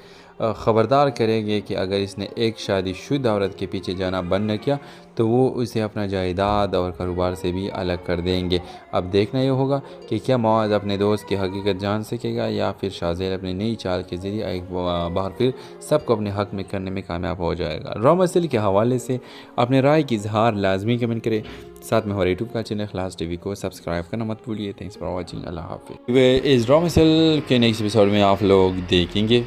خبردار کریں گے کہ اگر اس نے ایک شادی شدہ عورت کے پیچھے جانا بند نہ کیا تو وہ اسے اپنا جائیداد اور کاروبار سے بھی الگ کر دیں گے۔ اب دیکھنا یہ ہوگا کہ کیا معاذ اپنے دوست کی حقیقت جان سکے گا یا پھر شاذیل اپنی نئی چال کے ذریعے ایک بار پھر سب کو اپنے حق میں کرنے میں کامیاب ہو جائے گا۔ را مسئلے کے حوالے سے اپنے رائے کی اظہار لازمی کمنٹ کرے، ساتھ میں ہمارے یوٹیوب کا چینل خلاص ٹی وی کو سبسکرائب کرنا مت بھولیے۔ تھینکس فار واچنگ، اللہ حافظ۔ اس را مسئلے کے نیکسٹ ایپیسوڈ میں آپ لوگ دیکھیں گے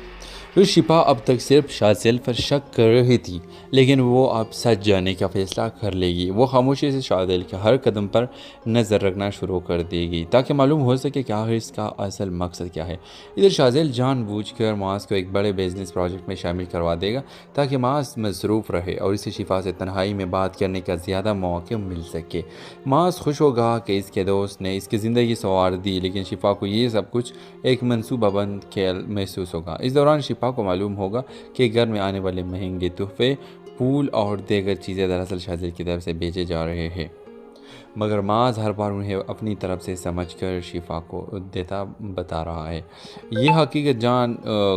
شفا اب تک صرف شاذیل پر شک کر رہی تھی، لیکن وہ اب سچ جانے کا فیصلہ کر لے گی۔ وہ خاموشی سے شاذیل کے ہر قدم پر نظر رکھنا شروع کر دے گی تاکہ معلوم ہو سکے کہ آخر اس کا اصل مقصد کیا ہے۔ ادھر شاذیل جان بوجھ کر معاذ کو ایک بڑے بزنس پروجیکٹ میں شامل کروا دے گا تاکہ معاذ مصروف رہے اور اسے شفا سے تنہائی میں بات کرنے کا زیادہ موقع مل سکے۔ معاذ خوش ہوگا کہ اس کے دوست نے اس کی زندگی سنوار دی، لیکن شفا کو یہ سب کچھ ایک منصوبہ بند کھیل محسوس ہوگا۔ اس دوران شفا کو معلوم ہوگا کہ گھر میں آنے والے مہنگے تحفے، پھول اور دیگر چیزیں دراصل شاذیل کی طرف سے بھیجے جا رہے ہیں، مگر معاذ ہر بار انہیں اپنی طرف سے سمجھ کر شفا کو دیتا بتا رہا ہے۔ یہ حقیقت جان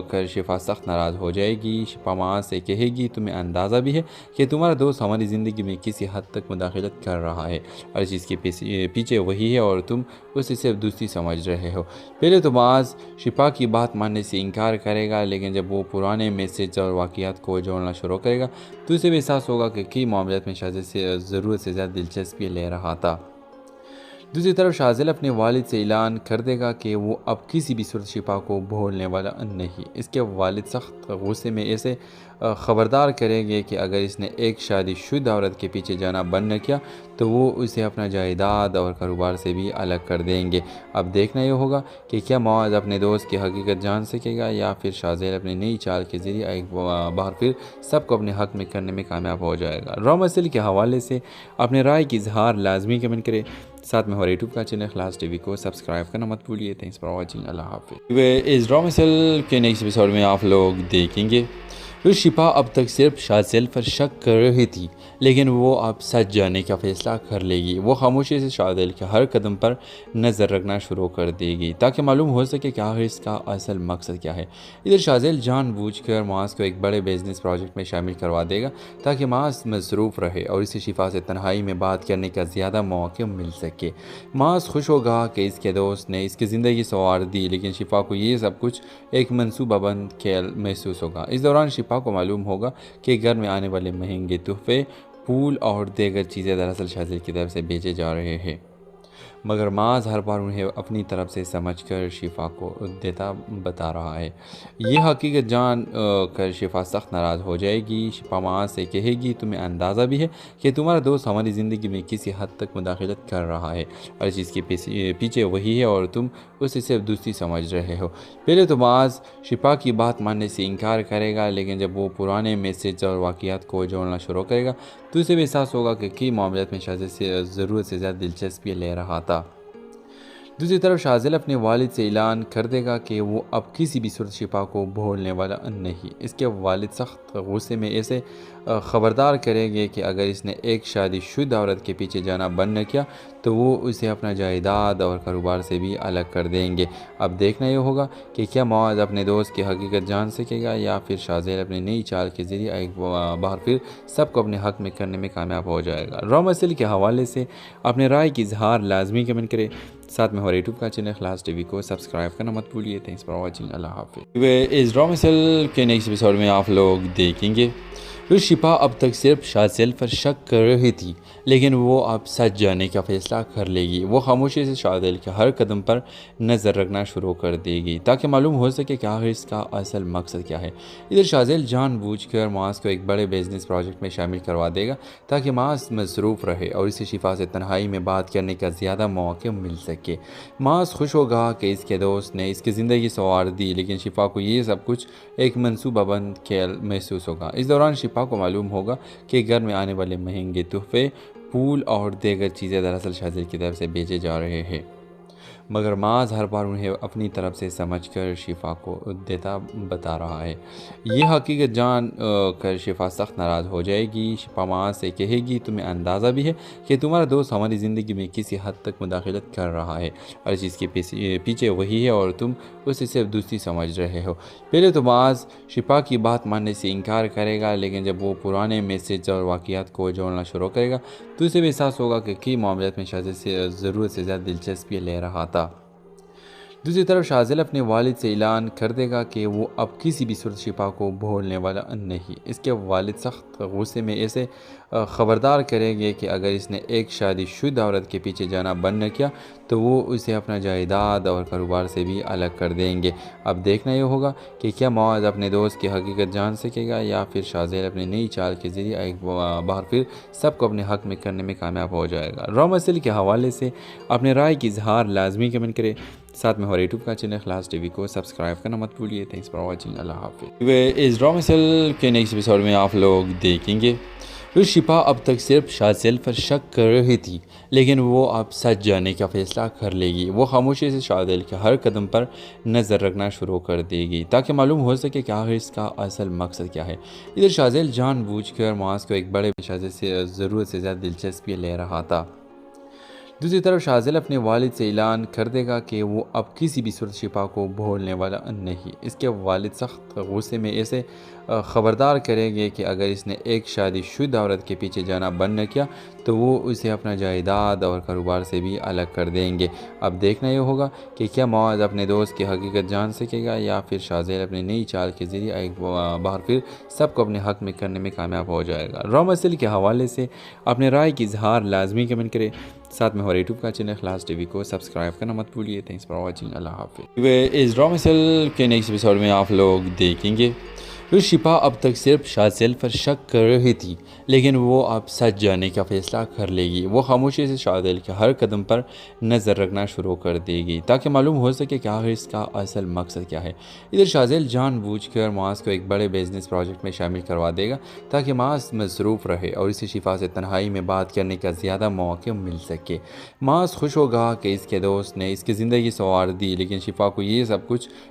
کر شفا سخت ناراض ہو جائے گی۔ شفا معاذ سے کہے گی تمہیں اندازہ بھی ہے کہ تمہارا دوست ہماری زندگی میں کسی حد تک مداخلت کر رہا ہے اور اس چیز کے پیچھے وہی ہے اور تم اسے صرف دوستی سمجھ رہے ہو۔ پہلے تو معاذ شفا کی بات ماننے سے انکار کرے گا، لیکن جب وہ پرانے میسج اور واقعات کو جوڑنا شروع کرے گا تو اسے بھی احساس ہوگا کہ کئی معاملات میں شاذیل سے ضرورت سے زیادہ دلچسپی لے رہا تھا۔ دوسری طرف شاذیل اپنے والد سے اعلان کر دے گا کہ وہ اب کسی بھی صورت شفا کو بھولنے والا نہیں۔ اس کے والد سخت غصے میں اسے خبردار کریں گے کہ اگر اس نے ایک شادی شدہ عورت کے پیچھے جانا بند نہ کیا تو وہ اسے اپنا جائیداد اور کاروبار سے بھی الگ کر دیں گے۔ اب دیکھنا یہ ہوگا کہ کیا معاذ اپنے دوست کی حقیقت جان سکے گا یا پھر شاذیل اپنی نئی چال کے ذریعے ایک بار پھر سب کو اپنے حق میں کرنے میں کامیاب ہو جائے گا۔ را مسئلے کے حوالے سے اپنے رائے کی اظہار لازمی کمنٹ کرے، ساتھ میں ہمارے یوٹیوب کا چینل خلاص ٹی وی کو سبسکرائب کرنا مت بھولیے۔ تھینکس فار واچنگ، اللہ حافظ۔ اس را مسئلے کے نیکسٹ ایپیسوڈ میں آپ لوگ دیکھیں گے شفا اب تک صرف شازیل پر شک کر رہی تھی، لیکن وہ اب سچ جاننے کا فیصلہ کر لے گی۔ وہ خاموشی سے شازیل کے ہر قدم پر نظر رکھنا شروع کر دے گی تاکہ معلوم ہو سکے کہ آخر اس کا اصل مقصد کیا ہے۔ ادھر شازیل جان بوجھ کر معاذ کو ایک بڑے بزنس پروجیکٹ میں شامل کروا دے گا تاکہ معاذ مصروف رہے اور اسے شفا سے تنہائی میں بات کرنے کا زیادہ موقع مل سکے۔ معاذ خوش ہوگا کہ اس کے دوست نے اس کی زندگی سنوار دی، لیکن شفا کو یہ سب کچھ ایک منصوبہ بند کھیل محسوس ہوگا۔ اس دوران شفا کو معلوم ہوگا کہ گھر میں آنے والے مہنگے تحفے، پھول اور دیگر چیزیں دراصل شازیل کی طرف سے بیچے جا رہے ہیں، مگر معاذ ہر بار انہیں اپنی طرف سے سمجھ کر شفا کو بتا رہا ہے۔ یہ حقیقت جان کر شفا سخت ناراض ہو جائے گی۔ شفا معاذ سے کہے گی تمہیں اندازہ بھی ہے کہ تمہارا دوست ہماری زندگی میں کسی حد تک مداخلت کر رہا ہے اور اس چیز کے پیچھے وہی ہے اور تم اسے صرف دوستی سمجھ رہے ہو۔ پہلے تو معاذ شفا کی بات ماننے سے انکار کرے گا، لیکن جب وہ پرانے میسج اور واقعات کو جوڑنا شروع کرے گا تو اسے بھی احساس ہوگا کہ کئی معاملات میں شازیل سے ضرورت سے زیادہ دلچسپی لے رہا تھا۔ دوسری طرف شازیل اپنے والد سے اعلان کر دے گا کہ وہ اب کسی بھی صورت شفا کو بھولنے والا نہیں۔ اس کے والد سخت غصے میں اسے خبردار کریں گے کہ اگر اس نے ایک شادی شدہ عورت کے پیچھے جانا بند نہ کیا تو وہ اسے اپنا جائیداد اور کاروبار سے بھی الگ کر دیں گے۔ اب دیکھنا یہ ہوگا کہ کیا معاذ اپنے دوست کی حقیقت جان سکے گا یا پھر شازیل اپنی نئی چال کے ذریعے ایک بار پھر سب کو اپنے حق میں کرنے میں کامیاب ہو جائے گا۔ را مسئلے کے حوالے سے اپنے رائے کی اظہار لازمی کمنٹ کریں، ساتھ میں ہمارے یوٹیوب کا چینل اخلاص ٹی وی کو سبسکرائب کرنا مت بھولیے۔ تھینکس فار واچنگ، اللہ حافظ۔ اس را مسئلے کے نیکسٹ ایپیسوڈ میں آپ لوگ دیکھیں گے شفا اب تک صرف شازیل پر شک کر رہی تھی، لیکن وہ اب سچ جاننے کا فیصلہ کر لے گی۔ وہ خاموشی سے شازیل کے ہر قدم پر نظر رکھنا شروع کر دے گی تاکہ معلوم ہو سکے کہ آخر اس کا اصل مقصد کیا ہے۔ ادھر شازیل جان بوجھ کر معاذ کو ایک بڑے بزنس پروجیکٹ میں شامل کروا دے گا تاکہ معاذ مصروف رہے اور اسے شفا سے تنہائی میں بات کرنے کا زیادہ موقع مل سکے۔ معاذ خوش ہوگا کہ اس کے دوست نے اس کی زندگی سنوار دی، لیکن شفا کو یہ سب کچھ ایک منصوبہ بند کھیل محسوس ہوگا۔ اس دوران شفا کو معلوم ہوگا کہ گھر میں آنے والے مہنگے تحفے، پھول اور دیگر چیزیں دراصل شازیل کی طرف سے بیچے جا رہے ہیں، مگر معاذ ہر بار انہیں اپنی طرف سے سمجھ کر شفا کو بتا رہا ہے۔ یہ حقیقت جان کر شفا سخت ناراض ہو جائے گی۔ شفا معاذ سے کہے گی تمہیں اندازہ بھی ہے کہ تمہارا دوست ہماری زندگی میں کسی حد تک مداخلت کر رہا ہے اور اس چیز کے پیچھے وہی ہے اور تم اسے صرف دوستی سمجھ رہے ہو۔ پہلے تو معاذ شفا کی بات ماننے سے انکار کرے گا، لیکن جب وہ پرانے میسج اور واقعات کو جوڑنا شروع کرے گا تو اسے بھی احساس ہوگا کہ کئی معاملات میں شازیل سے ضرورت سے زیادہ دلچسپی لے رہا تھا۔ دوسری طرف شازیل اپنے والد سے اعلان کر دے گا کہ وہ اب کسی بھی صورت شفا کو بھولنے والا نہیں۔ اس کے والد سخت غصے میں اسے خبردار کریں گے کہ اگر اس نے ایک شادی شدہ عورت کے پیچھے جانا بند نہ کیا تو وہ اسے اپنا جائیداد اور کاروبار سے بھی الگ کر دیں گے۔ اب دیکھنا یہ ہوگا کہ کیا معاذ اپنے دوست کی حقیقت جان سکے گا یا پھر شازیل اپنی نئی چال کے ذریعے ایک بار پھر سب کو اپنے حق میں کرنے میں کامیاب ہو جائے گا۔ را مسئلے کے حوالے سے اپنے رائے کی اظہار لازمی کمنٹ کریں، ساتھ میں ہمارے یوٹیوب کا چینل اخلاص ٹی وی کو سبسکرائب کرنا مت بھولیے۔ تھینکس فار واچنگ، اللہ حافظ۔ اس را مسئلے کے نیکسٹ ایپیسوڈ میں آپ لوگ دیکھیں گے شفا اب تک صرف شازیل پر شک کر رہی تھی، لیکن وہ اب سچ جاننے کا فیصلہ کر لے گی۔ وہ خاموشی سے شازیل کے ہر قدم پر نظر رکھنا شروع کر دے گی تاکہ معلوم ہو سکے کہ آخر اس کا اصل مقصد کیا ہے۔ ادھر شازیل جان بوجھ کر معاذ کو ایک بڑے شازیل سے ضرورت سے زیادہ دلچسپی لے رہا تھا۔ دوسری طرف شازیل اپنے والد سے اعلان کر دے گا کہ وہ اب کسی بھی صورت شفا کو بھولنے والا نہیں۔ اس کے والد سخت غصے میں اسے خبردار کریں گے کہ اگر اس نے ایک شادی شدہ عورت کے پیچھے جانا بند نہ کیا تو وہ اسے اپنا جائیداد اور کاروبار سے بھی الگ کر دیں گے۔ اب دیکھنا یہ ہوگا کہ کیا معاذ اپنے دوست کی حقیقت جان سکے گا یا پھر شازیل اپنی نئی چال کے ذریعے ایک بار پھر سب کو اپنے حق میں کرنے میں کامیاب ہو جائے گا۔ را مسئلے کے حوالے سے اپنے رائے کی اظہار لازمی کمنٹ کریں، ساتھ میں ہمارے یوٹیوب کا چینل اخلاص ٹی وی کو سبسکرائب کرنا مت بھولیے۔ تھینکس فار واچنگ، اللہ حافظ۔ اس را مسئلے کے نیکسٹ ایپیسوڈ میں آپ لوگ دیکھیں گے شفا اب تک صرف شازیل پر شک کر رہی تھی، لیکن وہ اب سچ جاننے کا فیصلہ کر لے گی۔ وہ خاموشی سے شازیل کے ہر قدم پر نظر رکھنا شروع کر دے گی تاکہ معلوم ہو سکے کہ آخر اس کا اصل مقصد کیا ہے۔ ادھر شازیل جان بوجھ کر معاذ کو ایک بڑے بزنس پروجیکٹ میں شامل کروا دے گا تاکہ معاذ مصروف رہے اور اسے شفا سے تنہائی میں بات کرنے کا زیادہ موقع مل سکے۔ معاذ خوش ہوگا کہ اس کے دوست نے اس کی زندگی سنوار دی، لیکن شفا کو یہ سب کچھ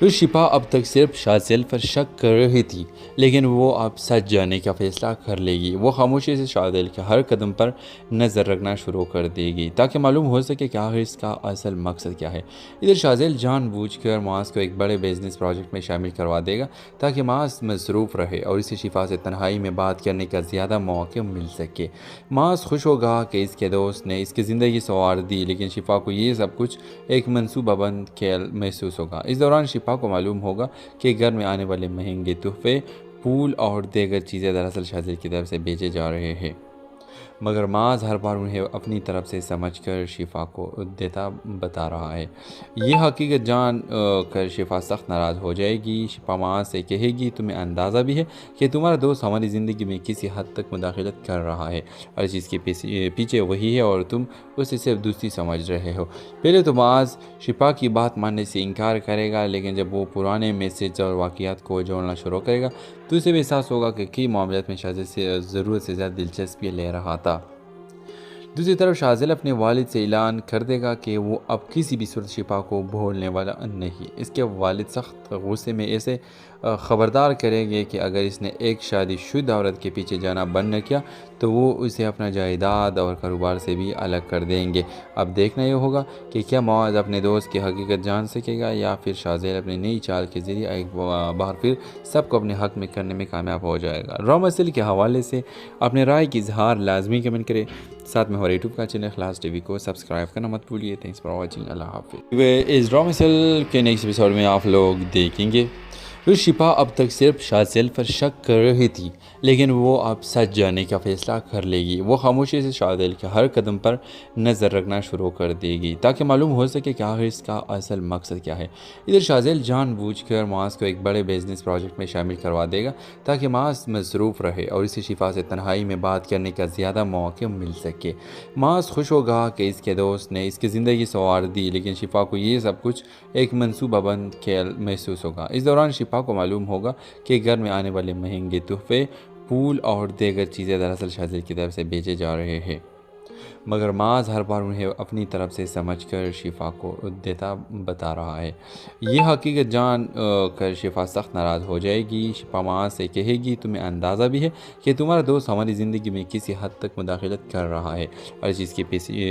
شفا اب تک صرف شازیل پر شک کر رہی تھی، لیکن وہ اب سچ جاننے کا فیصلہ کر لے گی۔ وہ خاموشی سے شازیل کے ہر قدم پر نظر رکھنا شروع کر دے گی تاکہ معلوم ہو سکے کہ آخر اس کا اصل مقصد کیا ہے۔ ادھر شازیل جان بوجھ کر معاذ کو ایک بڑے بزنس پروجیکٹ میں شامل کروا دے گا تاکہ معاذ مصروف رہے اور اسے شفا سے تنہائی میں بات کرنے کا زیادہ موقع مل سکے۔ معاذ خوش ہوگا کہ اس کے دوست نے اس کی زندگی سنوار دی، لیکن شفا کو یہ سب کچھ ایک منصوبہ بند کھیل محسوس ہوگا۔ اس دوران شفا کو معلوم ہوگا کہ گھر میں آنے والے مہنگے تحفے، پھول اور دیگر چیزیں دراصل شازیل کی طرف سے بھیجے جا رہے ہیں، مگر معاذ ہر بار انہیں اپنی طرف سے سمجھ کر شفا کو دیتا بتا رہا ہے۔ یہ حقیقت جان کر شفا سخت ناراض ہو جائے گی۔ شفا معاذ سے کہے گی تمہیں اندازہ بھی ہے کہ تمہارا دوست ہماری زندگی میں کسی حد تک مداخلت کر رہا ہے اور اس چیز کے پیچھے وہی ہے اور تم اسے صرف دوستی سمجھ رہے ہو۔ پہلے تو معاذ شفا کی بات ماننے سے انکار کرے گا، لیکن جب وہ پرانے میسج اور واقعات کو جوڑنا شروع کرے گا تو اسے بھی احساس ہوگا کہ کئی معاملات میں شازیل سے ضرورت سے زیادہ دلچسپی لے رہا تھا۔ دوسری طرف شازیل اپنے والد سے اعلان کر دے گا کہ وہ اب کسی بھی صورت شفا کو بھولنے والا نہیں۔ اس کے والد سخت غصے میں اسے خبردار کریں گے کہ اگر اس نے ایک شادی شدہ عورت کے پیچھے جانا بند نہ کیا تو وہ اسے اپنا جائیداد اور کاروبار سے بھی الگ کر دیں گے۔ اب دیکھنا یہ ہوگا کہ کیا معاذ اپنے دوست کی حقیقت جان سکے گا یا پھر شازیل اپنی نئی چال کے ذریعے ایک بار پھر سب کو اپنے حق میں کرنے میں کامیاب ہو جائے گا۔ را مسئلے کے حوالے سے اپنے رائے کی اظہار لازمی کمنٹ کرے، ساتھ میں ہمارے یوٹیوب کا چینل خلاص ٹی وی کو سبسکرائب کرنا مت بھولیے۔ تھینکس فار واچنگ، اللہ حافظ۔ اس را مسئلے کے نیکسٹ ایپیسوڈ میں آپ لوگ دیکھیں گے شفا اب تک صرف شازیل پر شک کر رہی تھی، لیکن وہ اب سچ جاننے کا فیصلہ کر لے گی۔ وہ خاموشی سے شازیل کے ہر قدم پر نظر رکھنا شروع کر دے گی تاکہ معلوم ہو سکے کہ آخر اس کا اصل مقصد کیا ہے۔ ادھر شازیل جان بوجھ کر معاذ کو ایک بڑے بزنس پروجیکٹ میں شامل کروا دے گا تاکہ معاذ مصروف رہے اور اسے شفا سے تنہائی میں بات کرنے کا زیادہ موقع مل سکے۔ معاذ خوش ہوگا کہ اس کے دوست نے اس کی زندگی سنوار دی، لیکن شفا کو یہ سب کچھ ایک منصوبہ بند کھیل محسوس ہوگا۔ اس دوران شفا کو معلوم ہوگا کہ گھر میں آنے والے مہنگے تحفے، پھول اور دیگر چیزیں دراصل شازیل کی طرف سے بھیجے جا رہے ہیں، مگر معاذ ہر بار انہیں اپنی طرف سے سمجھ کر شفا کو دیتا بتا رہا ہے۔ یہ حقیقت جان کر شفا سخت ناراض ہو جائے گی۔ شفا معاذ سے کہے گی تمہیں اندازہ بھی ہے کہ تمہارا دوست ہماری زندگی میں کسی حد تک مداخلت کر رہا ہے اور اس چیز کے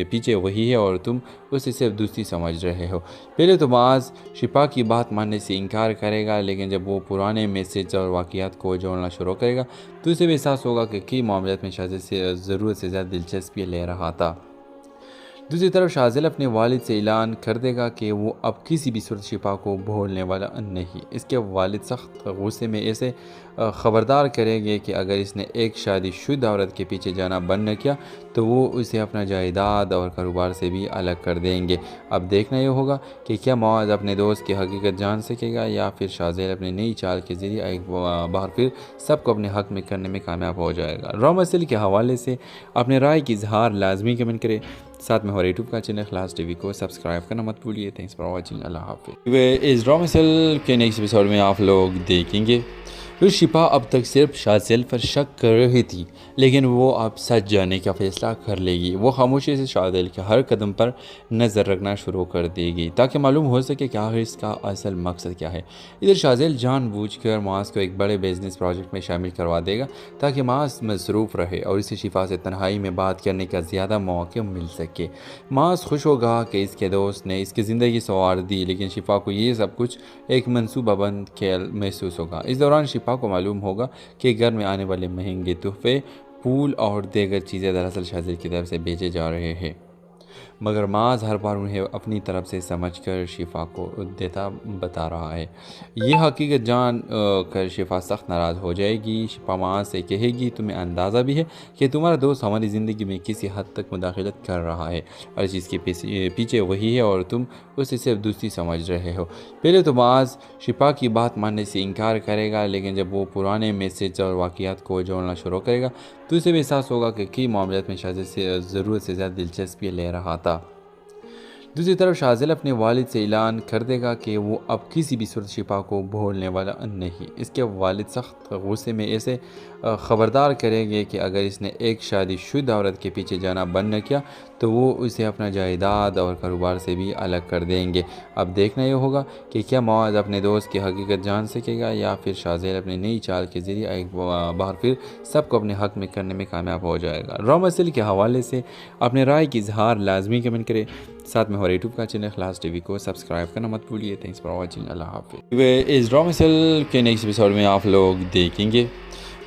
پیچھے وہی ہے اور تم اسے صرف دوستی سمجھ رہے ہو۔ پہلے تو معاذ شفا کی بات ماننے سے انکار کرے گا، لیکن جب وہ پرانے میسج اور واقعات کو جوڑنا شروع کرے گا تو اسے بھی احساس ہوگا کہ کئی معاملات میں شازیل سے ضرورت سے زیادہ دلچسپی لے رہا تھا۔ دوسری طرف شازیل اپنے والد سے اعلان کر دے گا کہ وہ اب کسی بھی صورت شفا کو بھولنے والا نہیں۔ اس کے والد سخت غصے میں اسے خبردار کریں گے کہ اگر اس نے ایک شادی شدہ عورت کے پیچھے جانا بند نہ کیا تو وہ اسے اپنا جائیداد اور کاروبار سے بھی الگ کر دیں گے۔ اب دیکھنا یہ ہوگا کہ کیا معاذ اپنے دوست کی حقیقت جان سکے گا یا پھر شازیل اپنی نئی چال کے ذریعے ایک بار پھر سب کو اپنے حق میں کرنے میں کامیاب ہو جائے گا۔ را مسئلے کے حوالے سے اپنے رائے کی اظہار لازمی کمنٹ کرے، ساتھ میں ہمارے یوٹیوب کا چینل خلاص ٹی وی کو سبسکرائب کرنا مت بھولیے۔ تھینکس فار واچنگ، اللہ حافظ۔ اس را مسئلے کے نیکسٹ ایپیسوڈ میں آپ لوگ دیکھیں گے شفا اب تک صرف شازیل پر شک کر رہی تھی، لیکن وہ اب سچ جاننے کا فیصلہ کر لے گی۔ وہ خاموشی سے شازیل کے ہر قدم پر نظر رکھنا شروع کر دے گی تاکہ معلوم ہو سکے کہ آخر اس کا اصل مقصد کیا ہے۔ ادھر شازیل جان بوجھ کر معاذ کو ایک بڑے بزنس پروجیکٹ میں شامل کروا دے گا تاکہ معاذ مصروف رہے اور اسے شفا سے تنہائی میں بات کرنے کا زیادہ موقع مل سکے۔ معاذ خوش ہوگا کہ اس کے دوست نے اس کی زندگی سنوار دی، لیکن شفا کو یہ سب کچھ ایک منصوبہ بند کھیل محسوس ہوگا۔ اس دوران شفا کو معلوم ہوگا کہ گھر میں آنے والے مہنگے تحفے، پھول اور دیگر چیزیں دراصل شازیل کی طرف سے بھیجے جا رہے ہیں، مگر معاذ ہر بار انہیں اپنی طرف سے سمجھ کر شفا کو دیتا بتا رہا ہے۔ یہ حقیقت جان کر شفا سخت ناراض ہو جائے گی۔ شفا معاذ سے کہے گی تمہیں اندازہ بھی ہے کہ تمہارا دوست ہماری زندگی میں کسی حد تک مداخلت کر رہا ہے اور اس چیز کے پیچھے وہی ہے اور تم اسے صرف دوستی سمجھ رہے ہو۔ پہلے تو معاذ شفا کی بات ماننے سے انکار کرے گا، لیکن جب وہ پرانے میسج اور واقعات کو جوڑنا شروع کرے گا تو اسے بھی احساس ہوگا کہ کئی معاملات میں شازیل سے ضرورت سے زیادہ دلچسپی لے رہا تھا۔ دوسری طرف شازیل اپنے والد سے اعلان کر دے گا کہ وہ اب کسی بھی صورت شفا کو بھولنے والا نہیں۔ اس کے والد سخت غصے میں اسے خبردار کریں گے کہ اگر اس نے ایک شادی شدہ عورت کے پیچھے جانا بند نہ کیا تو وہ اسے اپنا جائیداد اور کاروبار سے بھی الگ کر دیں گے۔ اب دیکھنا یہ ہوگا کہ کیا معاذ اپنے دوست کی حقیقت جان سکے گا یا پھر شاذیل اپنی نئی چال کے ذریعے ایک بار پھر سب کو اپنے حق میں کرنے میں کامیاب ہو جائے گا۔ را مسئلے کے حوالے سے اپنے رائے کی اظہار لازمی کمنٹ کرے، ساتھ میں ہمارے یوٹیوب کا چینل اخلاص ٹی وی کو سبسکرائب کرنا مت بھولیے۔ تھینکس فار واچنگ، اللہ حافظ۔ اس را مسئلے کے نیکسٹ ایپیسوڈ میں آپ لوگ دیکھیں گے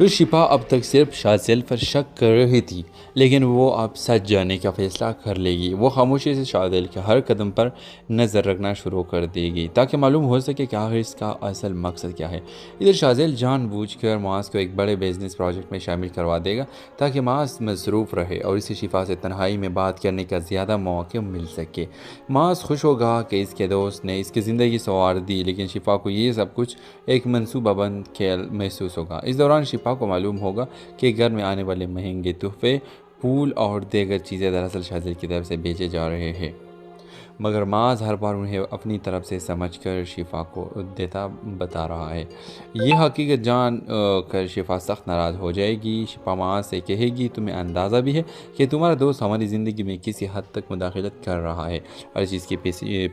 شفا اب تک صرف شاذیل پر شک کر رہی تھی، لیکن وہ اب سچ جاننے کا فیصلہ کر لے گی۔ وہ خاموشی سے شاذیل کے ہر قدم پر نظر رکھنا شروع کر دے گی تاکہ معلوم ہو سکے کہ آخر اس کا اصل مقصد کیا ہے۔ ادھر شاذیل جان بوجھ کر معاذ کو ایک بڑے بزنس پروجیکٹ میں شامل کروا دے گا تاکہ معاذ مصروف رہے اور اسے شفا سے تنہائی میں بات کرنے کا زیادہ موقع مل سکے۔ معاذ خوش ہوگا کہ اس کے دوست نے اس کی زندگی سنوار دی، لیکن شفا کو یہ سب کچھ ایک منصوبہ بند کھیل محسوس ہوگا۔ اس دوران شفا کو معلوم ہوگا کہ گھر میں آنے والے مہنگے تحفے، پھول اور دیگر چیزیں دراصل شاذیل کی طرف سے بیچے جا رہے ہیں، مگر معاذ ہر بار انہیں اپنی طرف سے سمجھ کر شفا کو بتا رہا ہے۔ یہ حقیقت جان کر شفا سخت ناراض ہو جائے گی۔ شفا معاذ سے کہے گی تمہیں اندازہ بھی ہے کہ تمہارا دوست ہماری زندگی میں کسی حد تک مداخلت کر رہا ہے، ہر چیز کے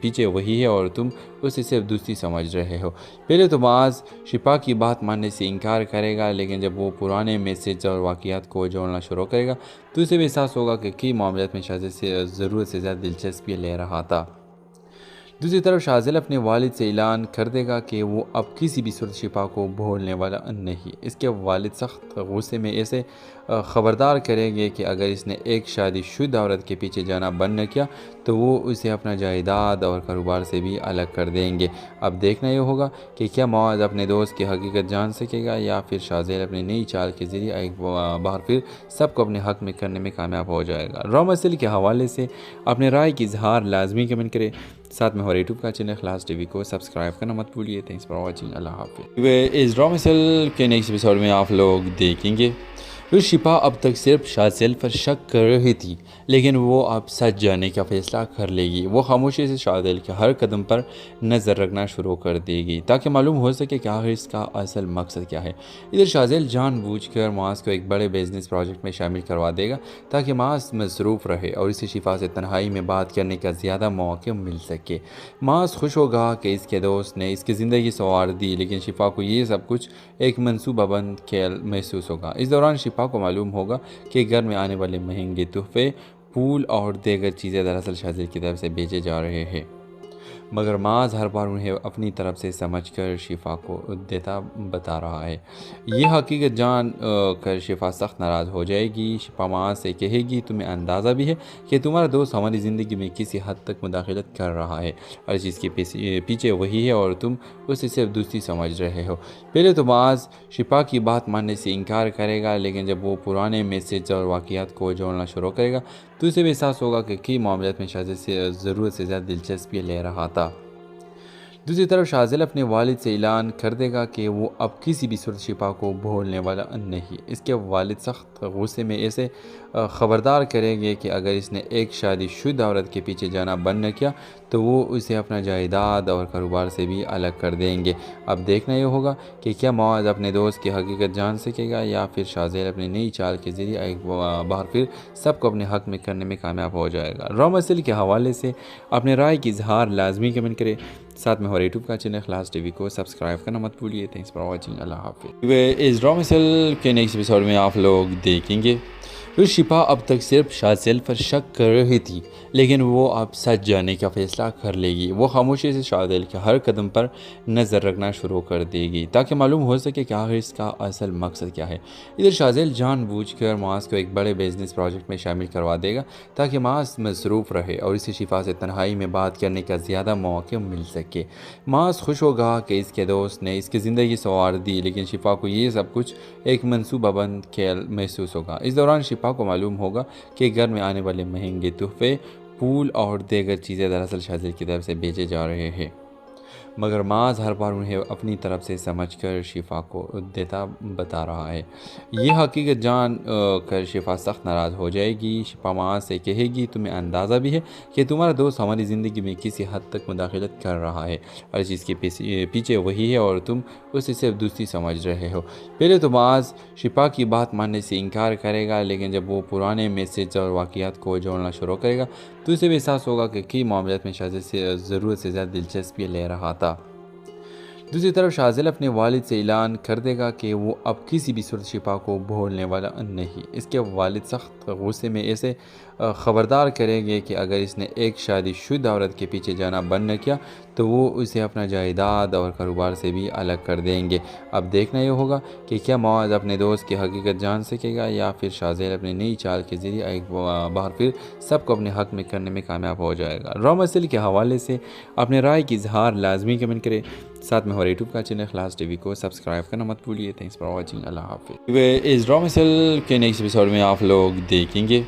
پیچھے وہی ہے اور تم اسے صرف دوستی سمجھ رہے ہو۔ پہلے تو معاذ شفا کی بات ماننے سے انکار کرے گا، لیکن جب وہ پرانے میسج اور واقعات کو جوڑنا شروع کرے گا تو اسے بھی احساس ہوگا کہ کئی معاملات میں شاذیل سے ضرورت سے زیادہ دلچسپی لے رہا تھا۔ دوسری طرف شاذیل اپنے والد سے اعلان کر دے گا کہ وہ اب کسی بھی صورت شفا کو بھولنے والا نہیں۔ اس کے والد سخت غصے میں اسے خبردار کریں گے کہ اگر اس نے ایک شادی شدہ عورت کے پیچھے جانا بند نہ کیا تو وہ اسے اپنا جائیداد اور کاروبار سے بھی الگ کر دیں گے۔ اب دیکھنا یہ ہوگا کہ کیا معاذ اپنے دوست کی حقیقت جان سکے گا یا پھر شاذیل اپنی نئی چال کے ذریعے ایک بار پھر سب کو اپنے حق میں کرنے میں کامیاب ہو جائے گا۔ را مسئلے کے حوالے سے اپنے رائے کی اظہار لازمی کمنٹ کرے، ساتھ میں ہمارے یوٹیوب کا چینل اخلاص ٹی وی کو سبسکرائب کرنا مت بھولیے۔ تھینکس فار واچنگ، اللہ حافظ۔ اس را مسئلے کے نیکسٹ ایپیسوڈ میں آپ لوگ دیکھیں گے شفا اب تک صرف شاذیل پر شک کر رہی تھی، لیکن وہ اب سچ جاننے کا فیصلہ کر لے گی۔ وہ خاموشی سے شاذیل کے ہر قدم پر نظر رکھنا شروع کر دے گی تاکہ معلوم ہو سکے کہ آخر اس کا اصل مقصد کیا ہے۔ ادھر شاذیل جان بوجھ کر معاذ کو ایک بڑے بزنس پروجیکٹ میں شامل کروا دے گا تاکہ معاذ مصروف رہے اور اسے شفا سے تنہائی میں بات کرنے کا زیادہ موقع مل سکے۔ معاذ خوش ہوگا کہ اس کے دوست نے اس کی زندگی سنوار دی، لیکن شفا کو یہ سب کچھ ایک منصوبہ بند کھیل محسوس ہوگا۔ اس دوران شفا کو معلوم ہوگا کہ گھر میں آنے والے مہنگے تحفے، پھول اور دیگر چیزیں دراصل شاذیل کی طرف سے بیچے جا رہے ہیں، مگر معاذ ہر بار انہیں اپنی طرف سے سمجھ کر شفا کو بتا رہا ہے۔ یہ حقیقت جان کر شفا سخت ناراض ہو جائے گی۔ شفا معاذ سے کہے گی تمہیں اندازہ بھی ہے کہ تمہارا دوست ہماری زندگی میں کسی حد تک مداخلت کر رہا ہے، ہر چیز کے پیچھے وہی ہے اور تم اسے صرف دوستی سمجھ رہے ہو۔ پہلے تو معاذ شفا کی بات ماننے سے انکار کرے گا، لیکن جب وہ پرانے میسج اور واقعات کو جوڑنا شروع کرے گا تو اسے بھی احساس ہوگا کہ کئی معاملات میں شاذیل سے ضرورت سے زیادہ دلچسپی لے رہا تھا۔ دوسری طرف شاذیل اپنے والد سے اعلان کر دے گا کہ وہ اب کسی بھی صورت شفا کو بھولنے والا نہیں۔ اس کے والد سخت غصے میں اسے خبردار کریں گے کہ اگر اس نے ایک شادی شدہ عورت کے پیچھے جانا بند نہ کیا تو وہ اسے اپنا جائیداد اور کاروبار سے بھی الگ کر دیں گے۔ اب دیکھنا یہ ہوگا کہ کیا معاذ اپنے دوست کی حقیقت جان سکے گا یا پھر شاذیل اپنی نئی چال کے ذریعے ایک بار پھر سب کو اپنے حق میں کرنے میں کامیاب ہو جائے گا۔ را مسئلے کے حوالے سے اپنے رائے کی اظہار لازمی کمنٹ کرے، ساتھ میں ہمارے یوٹیوب کا چینل اخلاص ٹی وی کو سبسکرائب کرنا مت بھولیے۔ تھینکس فار واچنگ، اللہ حافظ۔ اس را مسئلے کے نیکسٹ ایپیسوڈ میں آپ لوگ دیکھیں گے شفا اب تک صرف شاذیل پر شک کر رہی تھی، لیکن وہ اب سچ جاننے کا فیصلہ کر لے گی۔ وہ خاموشی سے شاذیل کے ہر قدم پر نظر رکھنا شروع کر دے گی تاکہ معلوم ہو سکے کہ آخر اس کا اصل مقصد کیا ہے۔ ادھر شاذیل جان بوجھ کر معاذ کو ایک بڑے بزنس پروجیکٹ میں شامل کروا دے گا تاکہ معاذ مصروف رہے اور اسے شفا سے تنہائی میں بات کرنے کا زیادہ موقع مل سکے۔ معاذ خوش ہوگا کہ اس کے دوست نے اس کی زندگی سنوار دی، لیکن شفا کو یہ سب کچھ ایک منصوبہ بند کھیل محسوس ہوگا۔ اس دوران شفا کو معلوم ہوگا کہ گھر میں آنے والے مہنگے تحفے، پھول اور دیگر چیزیں دراصل شاذیل کی طرف سے بیچے جا رہے ہیں، مگر معاذ ہر بار انہیں اپنی طرف سے سمجھ کر شفا کو دیتا بتا رہا ہے۔ یہ حقیقت جان کر شفا سخت ناراض ہو جائے گی۔ شفا معاذ سے کہے گی تمہیں اندازہ بھی ہے کہ تمہارا دوست ہماری زندگی میں کسی حد تک مداخلت کر رہا ہے، ہر چیز کے پیچھے وہی ہے اور تم اسے صرف دوستی سمجھ رہے ہو۔ پہلے تو معاذ شفا کی بات ماننے سے انکار کرے گا، لیکن جب وہ پرانے میسج اور واقعات کو جوڑنا شروع کرے گا تو اسے بھی احساس ہوگا کہ کئی معاملات میں شازیہ سے ضرورت سے زیادہ دلچسپی لے رہا تھا۔ دوسری طرف شازیہ اپنے والد سے اعلان کر دے گا کہ وہ اب کسی بھی صورت شفا کو بھولنے والا نہیں۔ اس کے والد سخت غصے میں اسے خبردار کریں گے کہ اگر اس نے ایک شادی شدہ عورت کے پیچھے جانا بند نہ کیا تو وہ اسے اپنا جائیداد اور کاروبار سے بھی الگ کر دیں گے۔ اب دیکھنا یہ ہوگا کہ کیا معاذ اپنے دوست کی حقیقت جان سکے گا یا پھر شازیہ اپنی نئی چال کے ذریعے ایک بار پھر سب کو اپنے حق میں کرنے میں کامیاب ہو جائے گا۔ را مسئلے کے حوالے سے اپنے رائے کی اظہار لازمی کمنٹ کریں، ساتھ میں ہمارے یوٹیوب کا چینل خلاص ٹی وی کو سبسکرائب کرنا مت بھولیے۔ تھینکس فار واچنگ، اللہ حافظ۔ اس را مسئلے کے نیکسٹ ایپیسوڈ میں آپ لوگ دیکھیں گے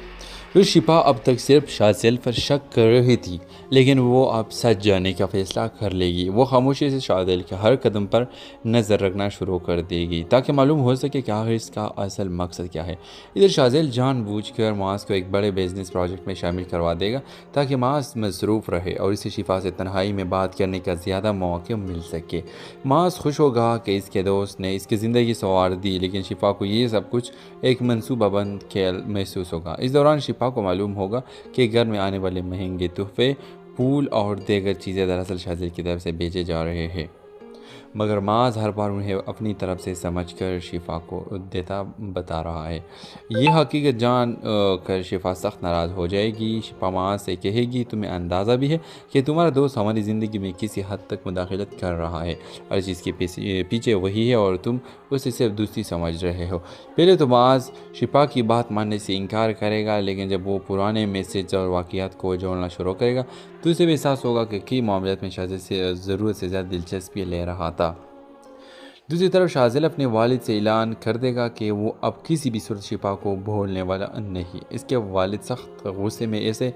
پھر شفا اب تک صرف شازیہ پر شک کر رہی تھی، لیکن وہ اب سچ جانے کا فیصلہ کر لے گی۔ وہ خاموشی سے شازیہ کے ہر قدم پر نظر رکھنا شروع کر دے گی تاکہ معلوم ہو سکے کہ آخر اس کا اصل مقصد کیا ہے۔ ادھر شازیہ جان بوجھ کر معاذ کو ایک بڑے بزنس پروجیکٹ میں شامل کروا دے گا تاکہ معاذ مصروف رہے اور اسے شفا سے تنہائی میں بات کرنے کا زیادہ موقع مل سکے۔ معاذ خوش ہوگا کہ اس کے دوست نے اس کی زندگی سنوار دی، لیکن شفا کو یہ سب کچھ ایک منصوبہ بند کھیل محسوس ہوگا۔ اس دوران شفا کو معلوم ہوگا کہ گھر میں آنے والے مہنگے تحفے، پھول اور دیگر چیزیں دراصل شازیہ کی طرف سے بھیجے جا رہے ہیں، مگر معاذ ہر بار انہیں اپنی طرف سے سمجھ کر شفا کو دیتا بتا رہا ہے۔ یہ حقیقت جان کر شفا سخت ناراض ہو جائے گی۔ شفا معاذ سے کہے گی تمہیں اندازہ بھی ہے کہ تمہارا دوست ہماری زندگی میں کسی حد تک مداخلت کر رہا ہے، ہر چیز کے پیچھے وہی ہے اور تم اسے صرف دوستی سمجھ رہے ہو۔ پہلے تو معاذ شفا کی بات ماننے سے انکار کرے گا، لیکن جب وہ پرانے میسج اور واقعات کو جوڑنا شروع کرے گا تو اسے بھی احساس ہوگا کہ کئی معاملات میں شازیہ سے ضرورت سے زیادہ دلچسپی لے رہا تھا۔ دوسری طرف شازیہ اپنے والد سے اعلان کر دے گا کہ وہ اب کسی بھی صورت شفا کو بھولنے والا نہیں۔ اس کے والد سخت غصے میں اسے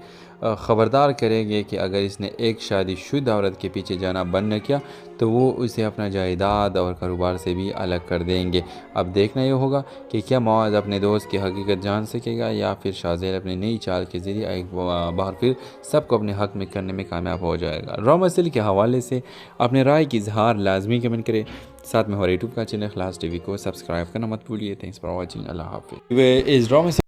خبردار کریں گے کہ اگر اس نے ایک شادی شدہ عورت کے پیچھے جانا بند نہ کیا تو وہ اسے اپنا جائیداد اور کاروبار سے بھی الگ کر دیں گے۔ اب دیکھنا یہ ہوگا کہ کیا معاذ اپنے دوست کی حقیقت جان سکے گا یا پھر شازیہ اپنی نئی چال کے ذریعے ایک بار پھر سب کو اپنے حق میں کرنے میں کامیاب ہو جائے گا۔ را مسئلے کے حوالے سے اپنے رائے کی اظہار لازمی کمنٹ کریں، ساتھ میں ہمارے یوٹیوب کا چینل خلاص ٹی وی کو سبسکرائب کرنا مت بھولیے۔ تھینکس فار واچنگ، اللہ حافظ۔